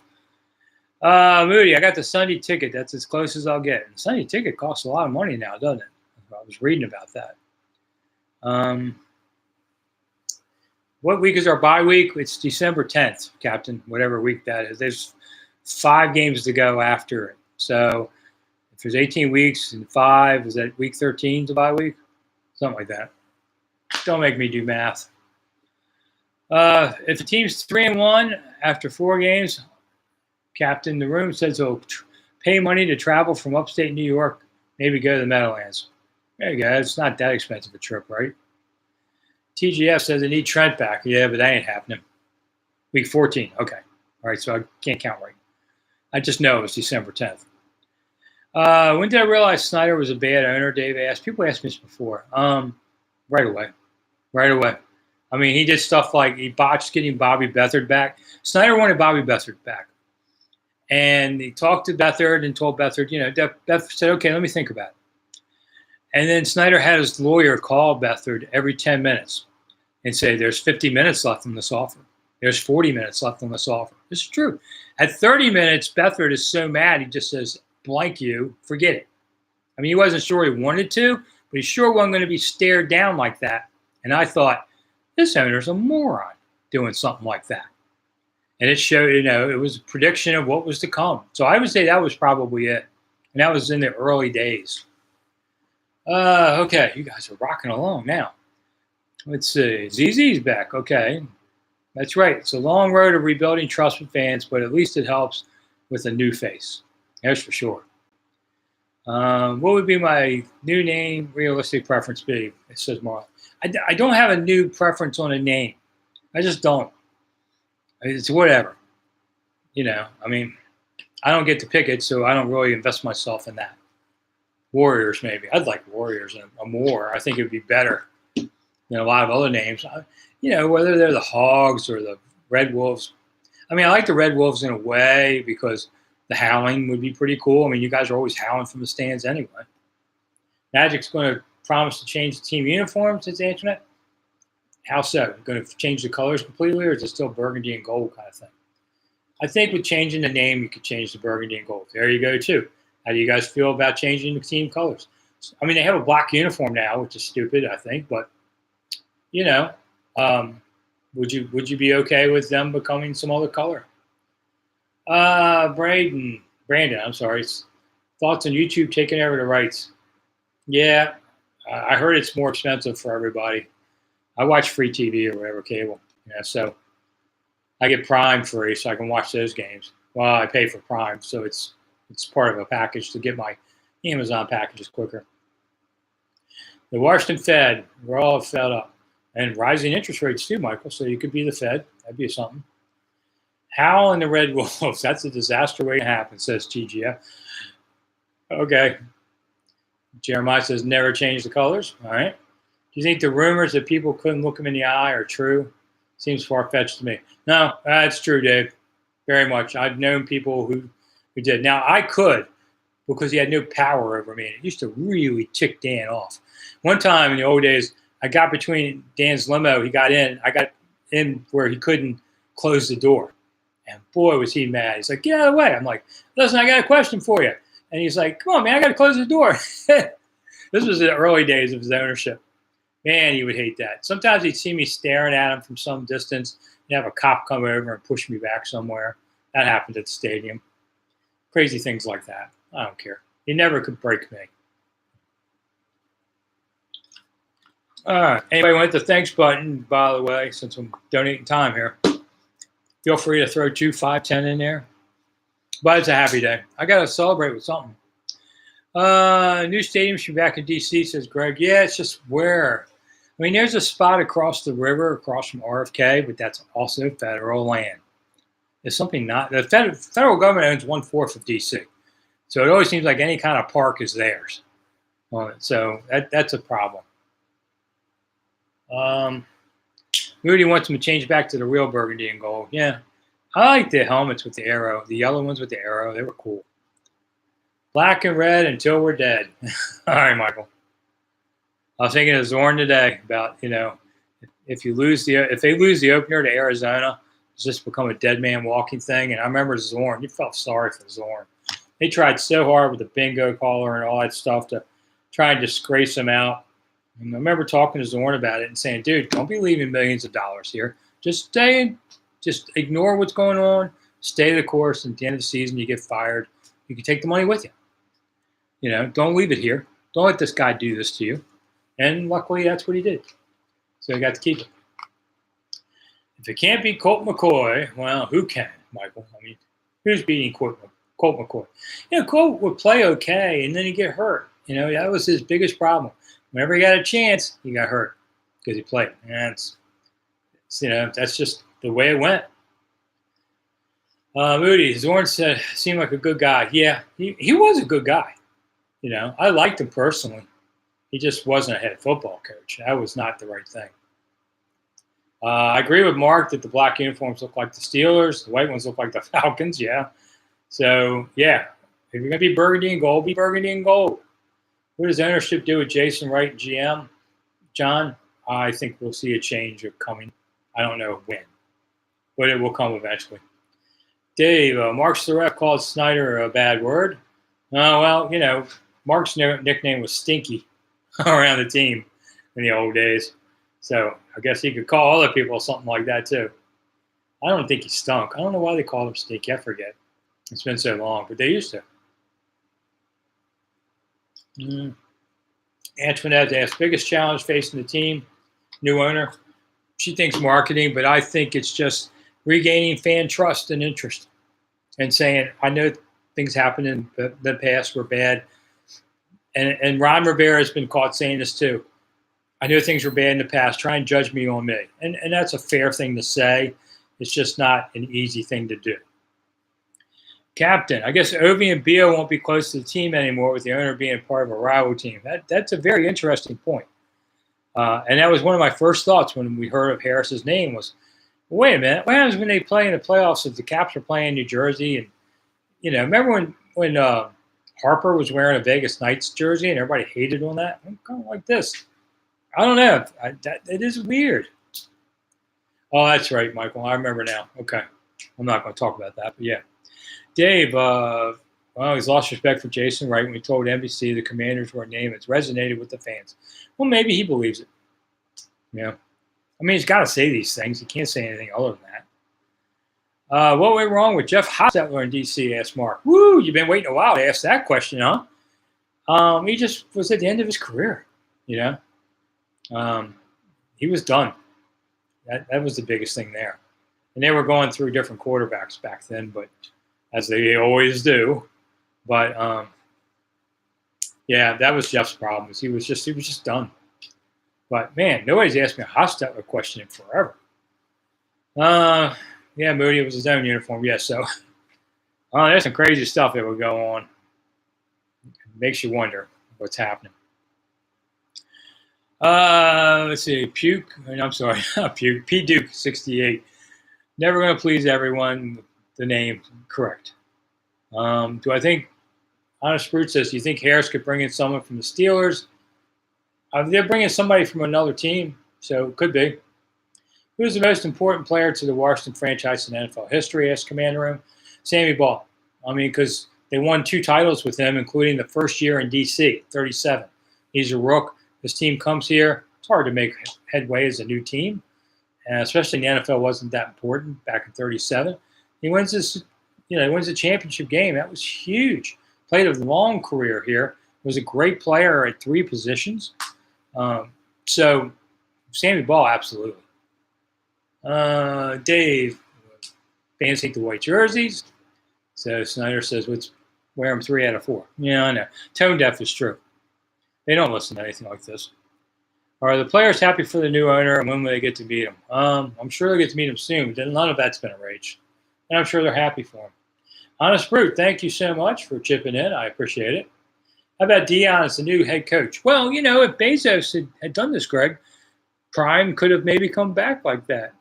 Moody, I got the Sunday ticket. That's as close as I'll get. The Sunday ticket costs a lot of money now, doesn't it? I was reading about that. What week is our bye week? It's December 10th, Captain, whatever week that is. There's 5 games to go after it. So if there's 18 weeks and 5, is that week 13 the bye week? Something like that. Don't make me do math. If the team's 3-1 after 4 games, Captain, the room says he'll pay money to travel from upstate New York, maybe go to the Meadowlands. There you go. It's not that expensive a trip, right? TGF says they need Trent back. Yeah, but that ain't happening. Week 14. Okay. All right, so I can't count right. I just know it's December 10th. When did I realize Snider was a bad owner, Dave asked. People asked me this before. Right away. Right away. I mean, he did stuff like he botched getting Bobby Beathard back. Snider wanted Bobby Beathard back. And he talked to Beathard and told Beathard, you know, Beathard said, okay, let me think about it. And then Snider had his lawyer call Beathard every 10 minutes and say, there's 50 minutes left on this offer. There's 40 minutes left on this offer. This is true. At 30 minutes, Beathard is so mad, he just says, blank you, forget it. I mean, he wasn't sure he wanted to, but he sure wasn't going to be stared down like that. And I thought, this owner's a moron doing something like that. And it showed, it was a prediction of what was to come. So I would say that was probably it. And that was in the early days. Okay, you guys are rocking along now. Let's see. ZZ's back. Okay. That's right. It's a long road of rebuilding trust with fans, but at least it helps with a new face. That's for sure. What would be my new name, realistic preference be? It says Marlon. I don't have a new preference on a name. I just don't. It's whatever. I mean, I don't get to pick it, so I don't really invest myself in that. Warriors, maybe. I'd like Warriors more. I think it would be better than a lot of other names. Whether they're the Hogs or the Red Wolves. I mean, I like the Red Wolves in a way because the howling would be pretty cool. I mean, you guys are always howling from the stands anyway. Magic's going to promise to change the team uniform, says the internet. How so? Going to change the colors completely, or is it still burgundy and gold kind of thing? I think with changing the name, you could change the burgundy and gold. There you go, too. How do you guys feel about changing the team colors? I mean, they have a black uniform now, which is stupid, I think. But, would you be okay with them becoming some other color? Brandon, I'm sorry. Thoughts on YouTube taking over the rights? Yeah, I heard it's more expensive for everybody. I watch free TV or whatever, cable. So I get Prime free, so I can watch those games. Well, I pay for Prime, so it's part of a package to get my Amazon packages quicker. The Washington Fed, we're all fed up. And rising interest rates too, Michael, so you could be the Fed. That'd be something. Hal and the Red Wolves, that's a disaster waiting to happen, says GGF. Okay. Jeremiah says never change the colors. All right. Do you think the rumors that people couldn't look him in the eye are true? Seems far-fetched to me. No, that's true, Dave. Very much. I've known people who did. Now, I could because he had no power over me. And it used to really tick Dan off. One time in the old days, I got between Dan's limo. He got in. I got in where he couldn't close the door. And boy, was he mad. He's like, get out of the way. I'm like, listen, I got a question for you. And he's like, come on, man, I got to close the door. This was the early days of his ownership. Man, he would hate that. Sometimes he'd see me staring at him from some distance and have a cop come over and push me back somewhere. That happened at the stadium. Crazy things like that. I don't care. He never could break me. All right. Anybody want the thanks button, by the way, since I'm donating time here? Feel free to throw 2, 5, 10 in there. But it's a happy day. I got to celebrate with something. New stadium should be back in D.C., says Greg. Yeah, it's just where. I mean, there's a spot across the river, across from RFK, but that's also federal land. There's something not. The federal government owns 1/4 of D.C., so it always seems like any kind of park is theirs. So that's a problem. Moody wants them to change back to the real burgundy and gold. Yeah, I like the helmets with the arrow. The yellow ones with the arrow, they were cool. Black and red until we're dead. All right, Michael. I was thinking of Zorn today about, if they lose the opener to Arizona, it's just become a dead man walking thing. And I remember Zorn. You felt sorry for Zorn. They tried so hard with the bingo caller and all that stuff to try and disgrace him out. And I remember talking to Zorn about it and saying, dude, don't be leaving millions of dollars here. Just ignore what's going on. Stay the course. And at the end of the season, you get fired. You can take the money with you. Don't leave it here. Don't let this guy do this to you. And luckily, that's what he did. So he got to keep it. If it can't be Colt McCoy, well, who can, Michael? I mean, who's beating Colt McCoy? Colt would play okay, and then he'd get hurt. That was his biggest problem. Whenever he got a chance, he got hurt because he played. And that's just the way it went. Moody, Zorn seemed like a good guy. Yeah, he was a good guy. I liked him personally. He just wasn't a head football coach. That was not the right thing. I agree with Mark that the black uniforms look like the Steelers. The white ones look like the Falcons, yeah. So, yeah, if you're going to be burgundy and gold, be burgundy and gold. What does ownership do with Jason Wright and GM? John, I think we'll see a change coming. I don't know when, but it will come eventually. Dave, Mark Surratt called Snider a bad word. Well, Mark's nickname was Stinky around the team in the old days. So I guess he could call other people something like that too. I don't think he stunk. I don't know why they called him Stinky. I forget. It's been so long, but they used to. Antoinette asked, biggest challenge facing the team, new owner. She thinks marketing, but I think it's just regaining fan trust and interest and saying, I know things happened in the past were bad. And Ron Rivera has been caught saying this too. I know things were bad in the past. Try and judge me on me. And that's a fair thing to say. It's just not an easy thing to do. Captain, I guess Ovi and Bio won't be close to the team anymore with the owner being part of a rival team. That's a very interesting point. And that was one of my first thoughts when we heard of Harris's name was, wait a minute, what happens when they play in the playoffs if the Caps are playing New Jersey? And, remember when Harper was wearing a Vegas Knights jersey and everybody hated on that? I'm kind of like this. I don't know. It is weird. Oh, that's right, Michael. I remember now. Okay. I'm not going to talk about that, but yeah. Dave, he's lost respect for Jason Wright when he told NBC the Commanders were a name that's resonated with the fans. Well, maybe he believes it. I mean, he's got to say these things. He can't say anything other than that. What went wrong with Jeff Hostetler in D.C., asked Mark. Woo, you've been waiting a while to ask that question, huh? He just was at the end of his career, He was done. That was the biggest thing there. And they were going through different quarterbacks back then, but as they always do. But that was Jeff's problem. He was just done. But man, nobody's asked me a Hostetler question in forever. Moody, it was his own uniform. Yeah, so there's some crazy stuff that would go on. It makes you wonder what's happening. Let's see. Puke. I'm sorry, Puke. P. Duke 68. Never going to please everyone. The name correct. Do I think? Honest Brute says, do you think Harris could bring in someone from the Steelers? They're bringing somebody from another team, so it could be. Who's the most important player to the Washington franchise in NFL history? Asked Commander Room. Sammy Ball. I mean, because they won 2 titles with him, including the first year in D.C., 37. He's a rook. This team comes here. It's hard to make headway as a new team, and especially in the NFL wasn't that important back in 37. He wins this, he wins the championship game. That was huge. Played a long career here. Was a great player at 3 positions. So Sammy Ball, absolutely. Dave, fans hate the white jerseys. So Snider says, wear them 3 out of 4. Yeah, I know. Tone deaf is true. They don't listen to anything like this. Are the players happy for the new owner, and when will they get to meet him? I'm sure they'll get to meet him soon, but none of that's been arranged. And I'm sure they're happy for him. Honest Brute, thank you so much for chipping in. I appreciate it. How about Dion as the new head coach? Well, if Bezos had done this, Greg, Prime could have maybe come back like that.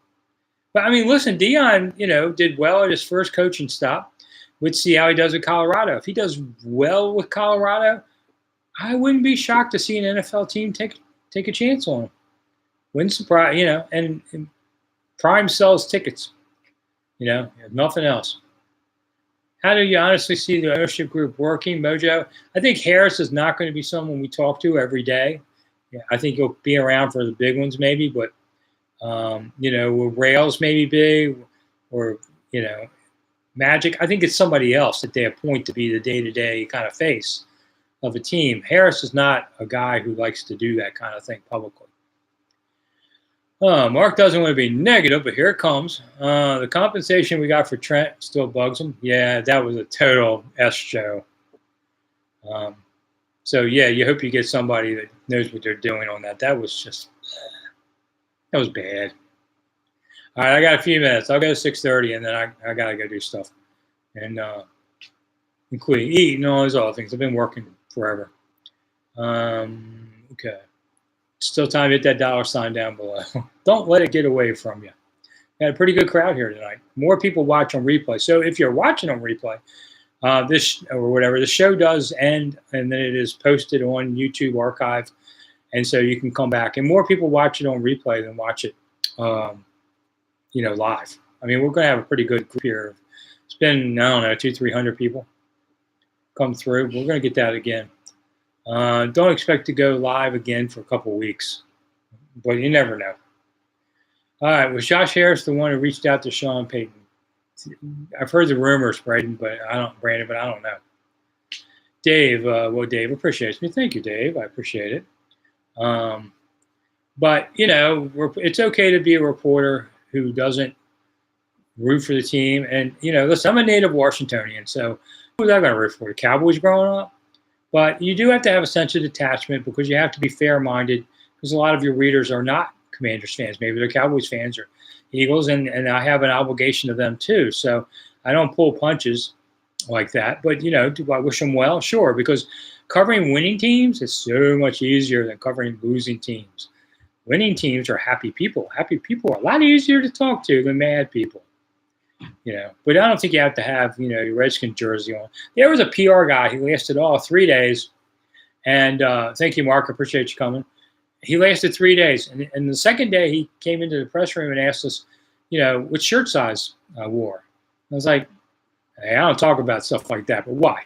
But, I mean, listen, Dion, did well at his first coaching stop. We'd see how he does at Colorado. If he does well with Colorado, I wouldn't be shocked to see an NFL team take a chance on him. Wouldn't surprise, and Prime sells tickets, if nothing else. How do you honestly see the ownership group working, Mojo? I think Harris is not going to be someone we talk to every day. Yeah, I think he'll be around for the big ones maybe, but, will Rails maybe big or, Magic? I think it's somebody else that they appoint to be the day-to-day kind of face of a team. Harris is not a guy who likes to do that kind of thing publicly. Mark doesn't want to be negative, but here it comes. The compensation we got for Trent still bugs him. Yeah, that was a total S show. So, you hope you get somebody that knows what they're doing on that. That was bad. All right, I got a few minutes. I'll go to 6:30, and then I got to go do stuff. And including eat and all these other things. I've been working forever. Okay. Still time to hit that $sign down below. Don't let it get away from you. Got a pretty good crowd here tonight. More people watch on replay. So if you're watching on replay, the show does end, and then it is posted on YouTube archive, and so you can come back. And more people watch it on replay than watch it, live. I mean, we're going to have a pretty good group here. It's been, 200-300 people come through. We're going to get that again. Don't expect to go live again for a couple weeks, but you never know. All right, was Josh Harris the one who reached out to Sean Payton? I've heard the rumors, Brandon, but I don't know. Dave, well, Dave appreciates me. Thank you, Dave. I appreciate it. But it's okay to be a reporter who doesn't root for the team. And listen, I'm a native Washingtonian, so who was I going to root for? The Cowboys growing up? But you do have to have a sense of detachment because you have to be fair-minded because a lot of your readers are not Commanders fans. Maybe they're Cowboys fans or Eagles, and I have an obligation to them too. So I don't pull punches like that. But, do I wish them well? Sure, because covering winning teams is so much easier than covering losing teams. Winning teams are happy people. Happy people are a lot easier to talk to than mad people. But I don't think you have to have, your Redskin jersey on. There was a PR guy. He lasted all 3 days. And thank you, Mark. I appreciate you coming. He lasted 3 days. And the second day, he came into the press room and asked us, what shirt size I wore. I was like, hey, I don't talk about stuff like that, but why?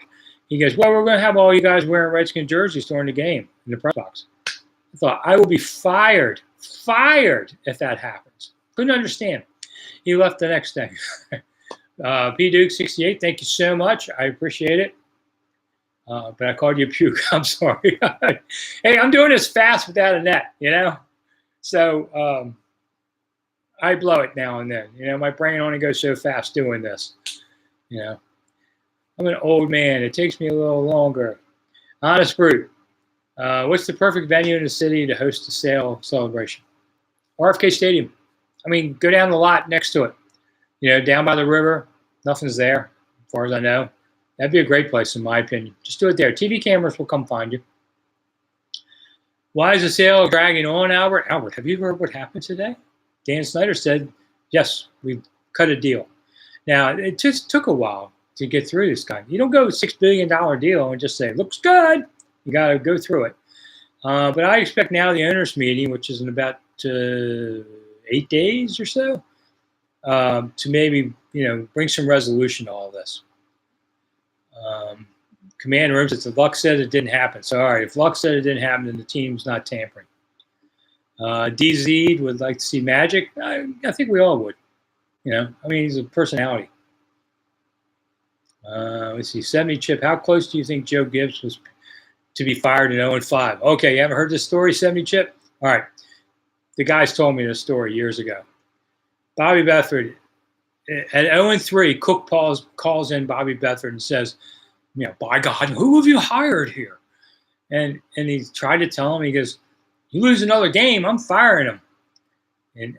He goes, well, we're going to have all you guys wearing Redskin jerseys during the game in the press box. I thought, I will be fired if that happens. Couldn't understand. He left the next day. P. Duke 68, thank you so much. I appreciate it. But I called you puke. I'm sorry. Hey, I'm doing this fast without a net, So I blow it now and then. My brain only goes so fast doing this. I'm an old man. It takes me a little longer. Honest Brute. What's the perfect venue in the city to host a sale celebration? RFK Stadium. I mean, go down the lot next to it. Down by the river. Nothing's there, as far as I know. That'd be a great place, in my opinion. Just do it there. TV cameras will come find you. Why is the sale dragging on, Albert? Albert, have you heard what happened today? Dan Snider said, yes, we've cut a deal. Now, it just took a while to get through this guy. You don't go with a $6 billion deal and just say, looks good. You got to go through it. But I expect now the owners' meeting, which is in about 8 days or so, to maybe, bring some resolution to all this. Command rooms, it's Luck said it didn't happen. So, all right, if Luck said it didn't happen, then the team's not tampering. DZ would like to see Magic. I think we all would. He's a personality. Let's see, 70 Chip. How close do you think Joe Gibbs was to be fired in 0-5? Okay, you haven't heard this story, 70 Chip? All right. The guys told me this story years ago. Bobby Bedford, at 0-3, Cook calls in Bobby Bedford and says, by God, who have you hired here? And he tried to tell him, he goes, you lose another game, I'm firing him.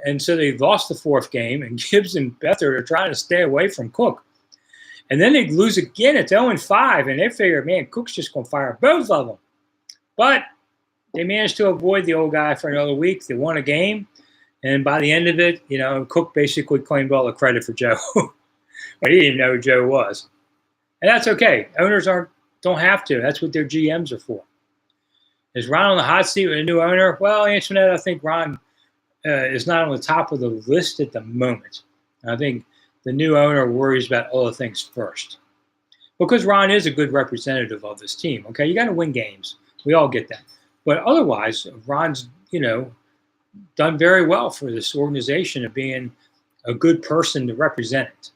And so they lost the fourth game, and Gibbs and Bedford are trying to stay away from Cook. And then they lose again at 0-5, and they figure, man, Cook's just going to fire both of them. But they managed to avoid the old guy for another week. They won a game. And by the end of it, Cook basically claimed all the credit for Joe. But he didn't even know who Joe was. And that's okay. Owners don't have to. That's what their GMs are for. Is Ron on the hot seat with a new owner? Well, Antoinette, I think Ron is not on the top of the list at the moment. I think the new owner worries about other things first. Because Ron is a good representative of this team. Okay, you got to win games. We all get that. But otherwise, Ron's, done very well for this organization of being a good person to represent it.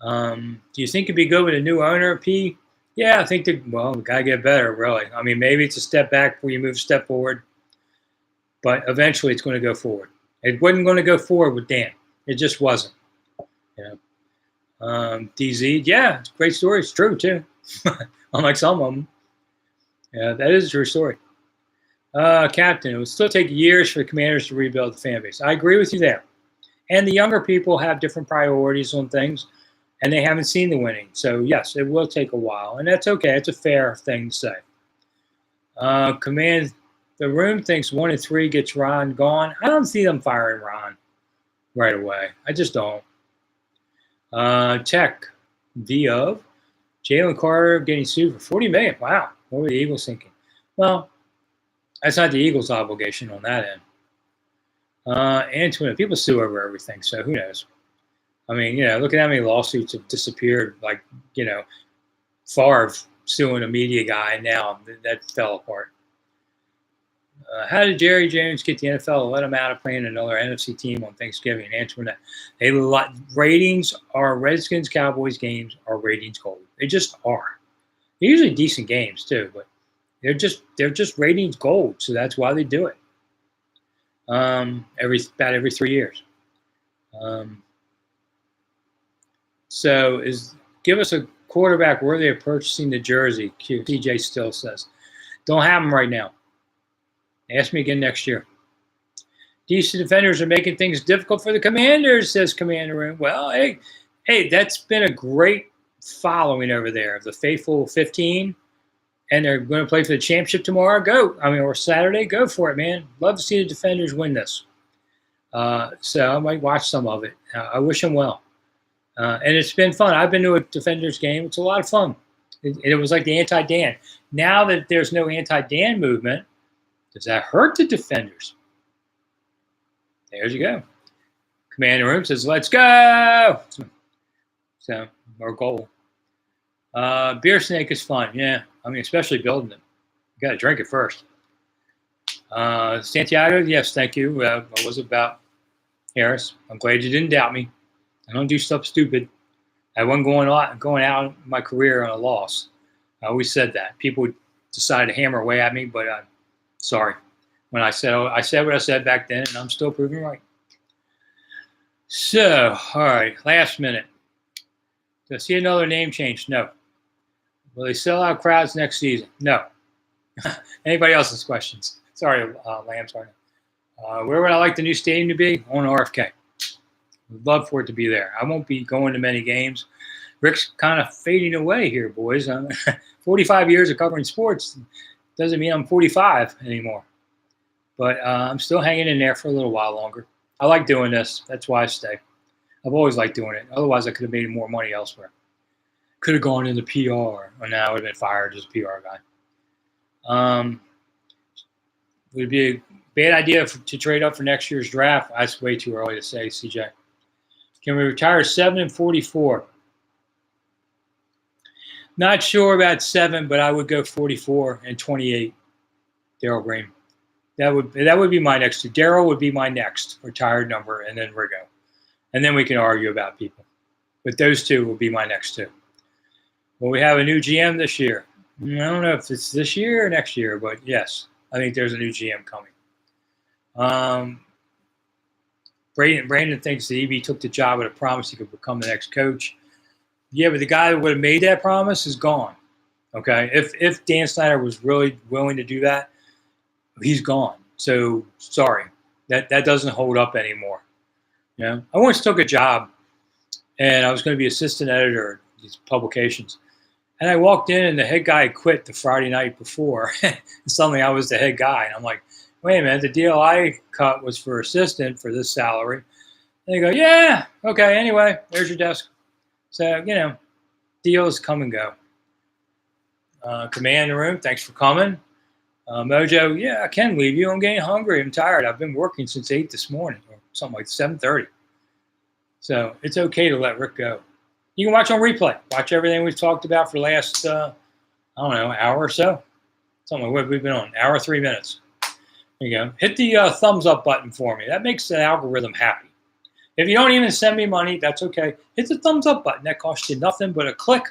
Do you think it'd be good with a new owner, P? Yeah, I think we got to get better, really. I mean, maybe it's a step back before you move a step forward, but eventually it's going to go forward. It wasn't going to go forward with Dan. It just wasn't. DZ, yeah, it's a great story. It's true, too. Unlike some of them. Yeah, that is a true story. Captain, it would still take years for the Commanders to rebuild the fan base. I agree with you there. And the younger people have different priorities on things, and they haven't seen the winning. So, yes, it will take a while, and that's okay. It's a fair thing to say. Command, the room thinks 1-3 gets Ron gone. I don't see them firing Ron right away. I just don't. Tech, V of Jalen Carter getting sued for $40 million. Wow, what were the Eagles thinking? Well, that's not the Eagles' obligation on that end. Antoinette, people sue over everything, so who knows? I mean, look at how many lawsuits have disappeared. Like, Favre suing a media guy, and now that fell apart. How did Jerry Jones get the NFL to let him out of playing another NFC team on Thanksgiving? And answering that, ratings are Redskins Cowboys games are ratings gold. They just are. They're usually decent games too, but they're just ratings gold. So that's why they do it. Every 3 years. Give us a quarterback worthy of purchasing the jersey. TJ still says, don't have them right now. Ask me again next year. DC defenders are making things difficult for the Commanders, says Commander Room. Well, hey, that's been a great following over there of the faithful 15, and they're going to play for the championship tomorrow. Or Saturday. Go for it, man. Love to see the defenders win this. So I might watch some of it. I wish them well. And it's been fun. I've been to a defenders game. It's a lot of fun. It was like the anti-Dan. Now that there's no anti-Dan movement, does that hurt the defenders? There you go. Commander Room says, let's go. So, our goal. Beer snake is fun. Yeah. Especially building them. You got to drink it first. Santiago, yes, thank you. What was it about Harris? I'm glad you didn't doubt me. I don't do stuff stupid. I wasn't going out in my career on a loss. I always said that. People would decide to hammer away at me, but sorry. When I said what I said back then, and I'm still proving right. So, all right, last minute. Do I see another name change? No. Will they sell out crowds next season? No. Anybody else's questions? Sorry, Lamb. Sorry. Where would I like the new stadium to be? On RFK. Would love for it to be there. I won't be going to many games. Rick's kind of fading away here, boys. 45 years of covering sports doesn't mean I'm 45 anymore. But I'm still hanging in there for a little while longer. I like doing this. That's why I stay. I've always liked doing it. Otherwise, I could have made more money elsewhere. Could have gone into PR. Or now I would have been fired as a PR guy. Would it be a bad idea to trade up for next year's draft? That's way too early to say, CJ. Can we retire 7 and 44? Not sure about 7, but I would go 44 and 28. Darryl Green. That would be my next two. Darryl would be my next retired number, and then Rigo. And then we can argue about people. But those two will be my next two. Will we have a new GM this year? I don't know if it's this year or next year, but yes, I think there's a new GM coming. Brandon thinks the EB took the job with a promise he could become the next coach. Yeah, but the guy that would have made that promise is gone. Okay, if Dan Snider was really willing to do that, he's gone. So sorry, that doesn't hold up anymore. You know, I once took a job, and I was going to be assistant editor at these publications, and I walked in, and the head guy quit the Friday night before. And suddenly, I was the head guy, and I'm like, wait a minute, the deal I cut was for assistant for this salary. And they go, yeah, okay, anyway, there's your desk. So, you know, deals come and go. Command the room, thanks for coming. Mojo, yeah, I can leave you. I'm getting hungry. I'm tired. I've been working since 8 this morning, or something like 7:30. So it's okay to let Rick go. You can watch on replay. Watch everything we've talked about for the last, hour or so. Something like what we've been on, hour, 3 minutes. There you go. Hit the thumbs up button for me. That makes the algorithm happy. If you don't even send me money, that's okay. Hit the thumbs up button. That costs you nothing but a click,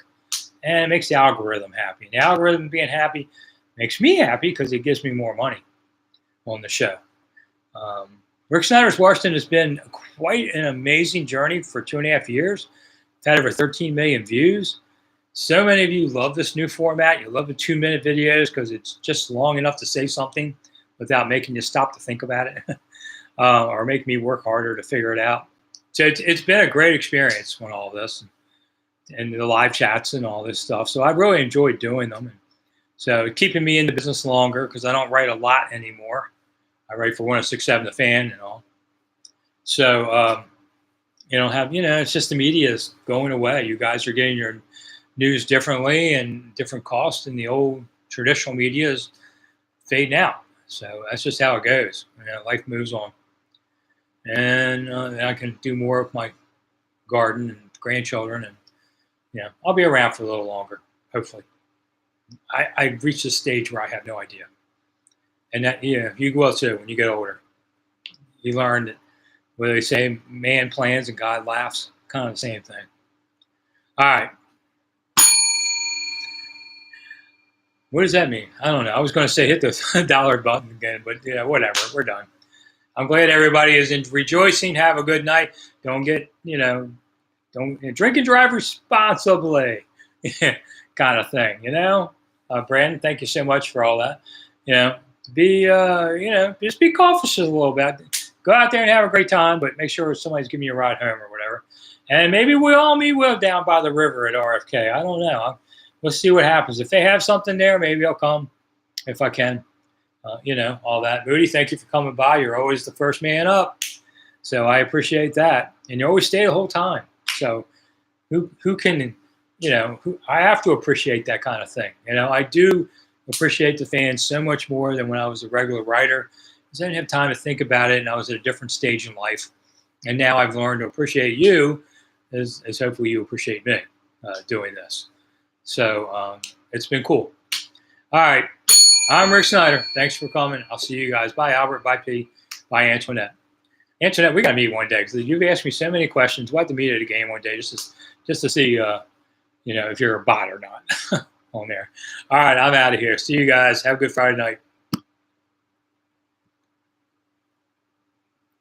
and it makes the algorithm happy. And the algorithm being happy makes me happy because it gives me more money on the show. Rick Snider's Washington has been quite an amazing journey for 2.5 years. It's had over 13 million views. So many of you love this new format. You love the 2-minute videos because it's just long enough to say something without making you stop to think about it or make me work harder to figure it out. So it's been a great experience on all this and the live chats and all this stuff. So I've really enjoyed doing them. So keeping me in the business longer because I don't write a lot anymore. I write for 106.7 The Fan and all. So, it's just the media is going away. You guys are getting your news differently and different costs, and the old traditional media is fading out. So that's just how it goes. Life moves on. And I can do more of my garden and grandchildren. And, I'll be around for a little longer, hopefully. I reached a stage where I have no idea. And that, yeah, you will too when you get older. You learn that where they say man plans and God laughs, kind of the same thing. All right. What does that mean? I don't know. I was going to say hit the dollar button again, but yeah, whatever. We're done. I'm glad everybody is rejoicing. Have a good night. Don't get, don't drink and drive responsibly, kind of thing. Brandon, thank you so much for all that. Be, just be cautious a little bit. Go out there and have a great time, but make sure somebody's giving you a ride home or whatever. And maybe we'll all meet Will down by the river at RFK. I don't know. We'll see what happens. If they have something there, maybe I'll come if I can. All that. Moody, thank you for coming by. You're always the first man up. So I appreciate that. And you always stay the whole time. So who can, I have to appreciate that kind of thing. I do appreciate the fans so much more than when I was a regular writer, because I didn't have time to think about it, and I was at a different stage in life. And now I've learned to appreciate you as hopefully you appreciate me doing this. So it's been cool. All right. I'm Rick Snider. Thanks for coming. I'll see you guys. Bye, Albert. Bye, P. Bye, Antoinette. Antoinette, we got to meet one day because you've asked me so many questions. We'll have to meet at a game one day just to see, if you're a bot or not on there. All right. I'm out of here. See you guys. Have a good Friday night.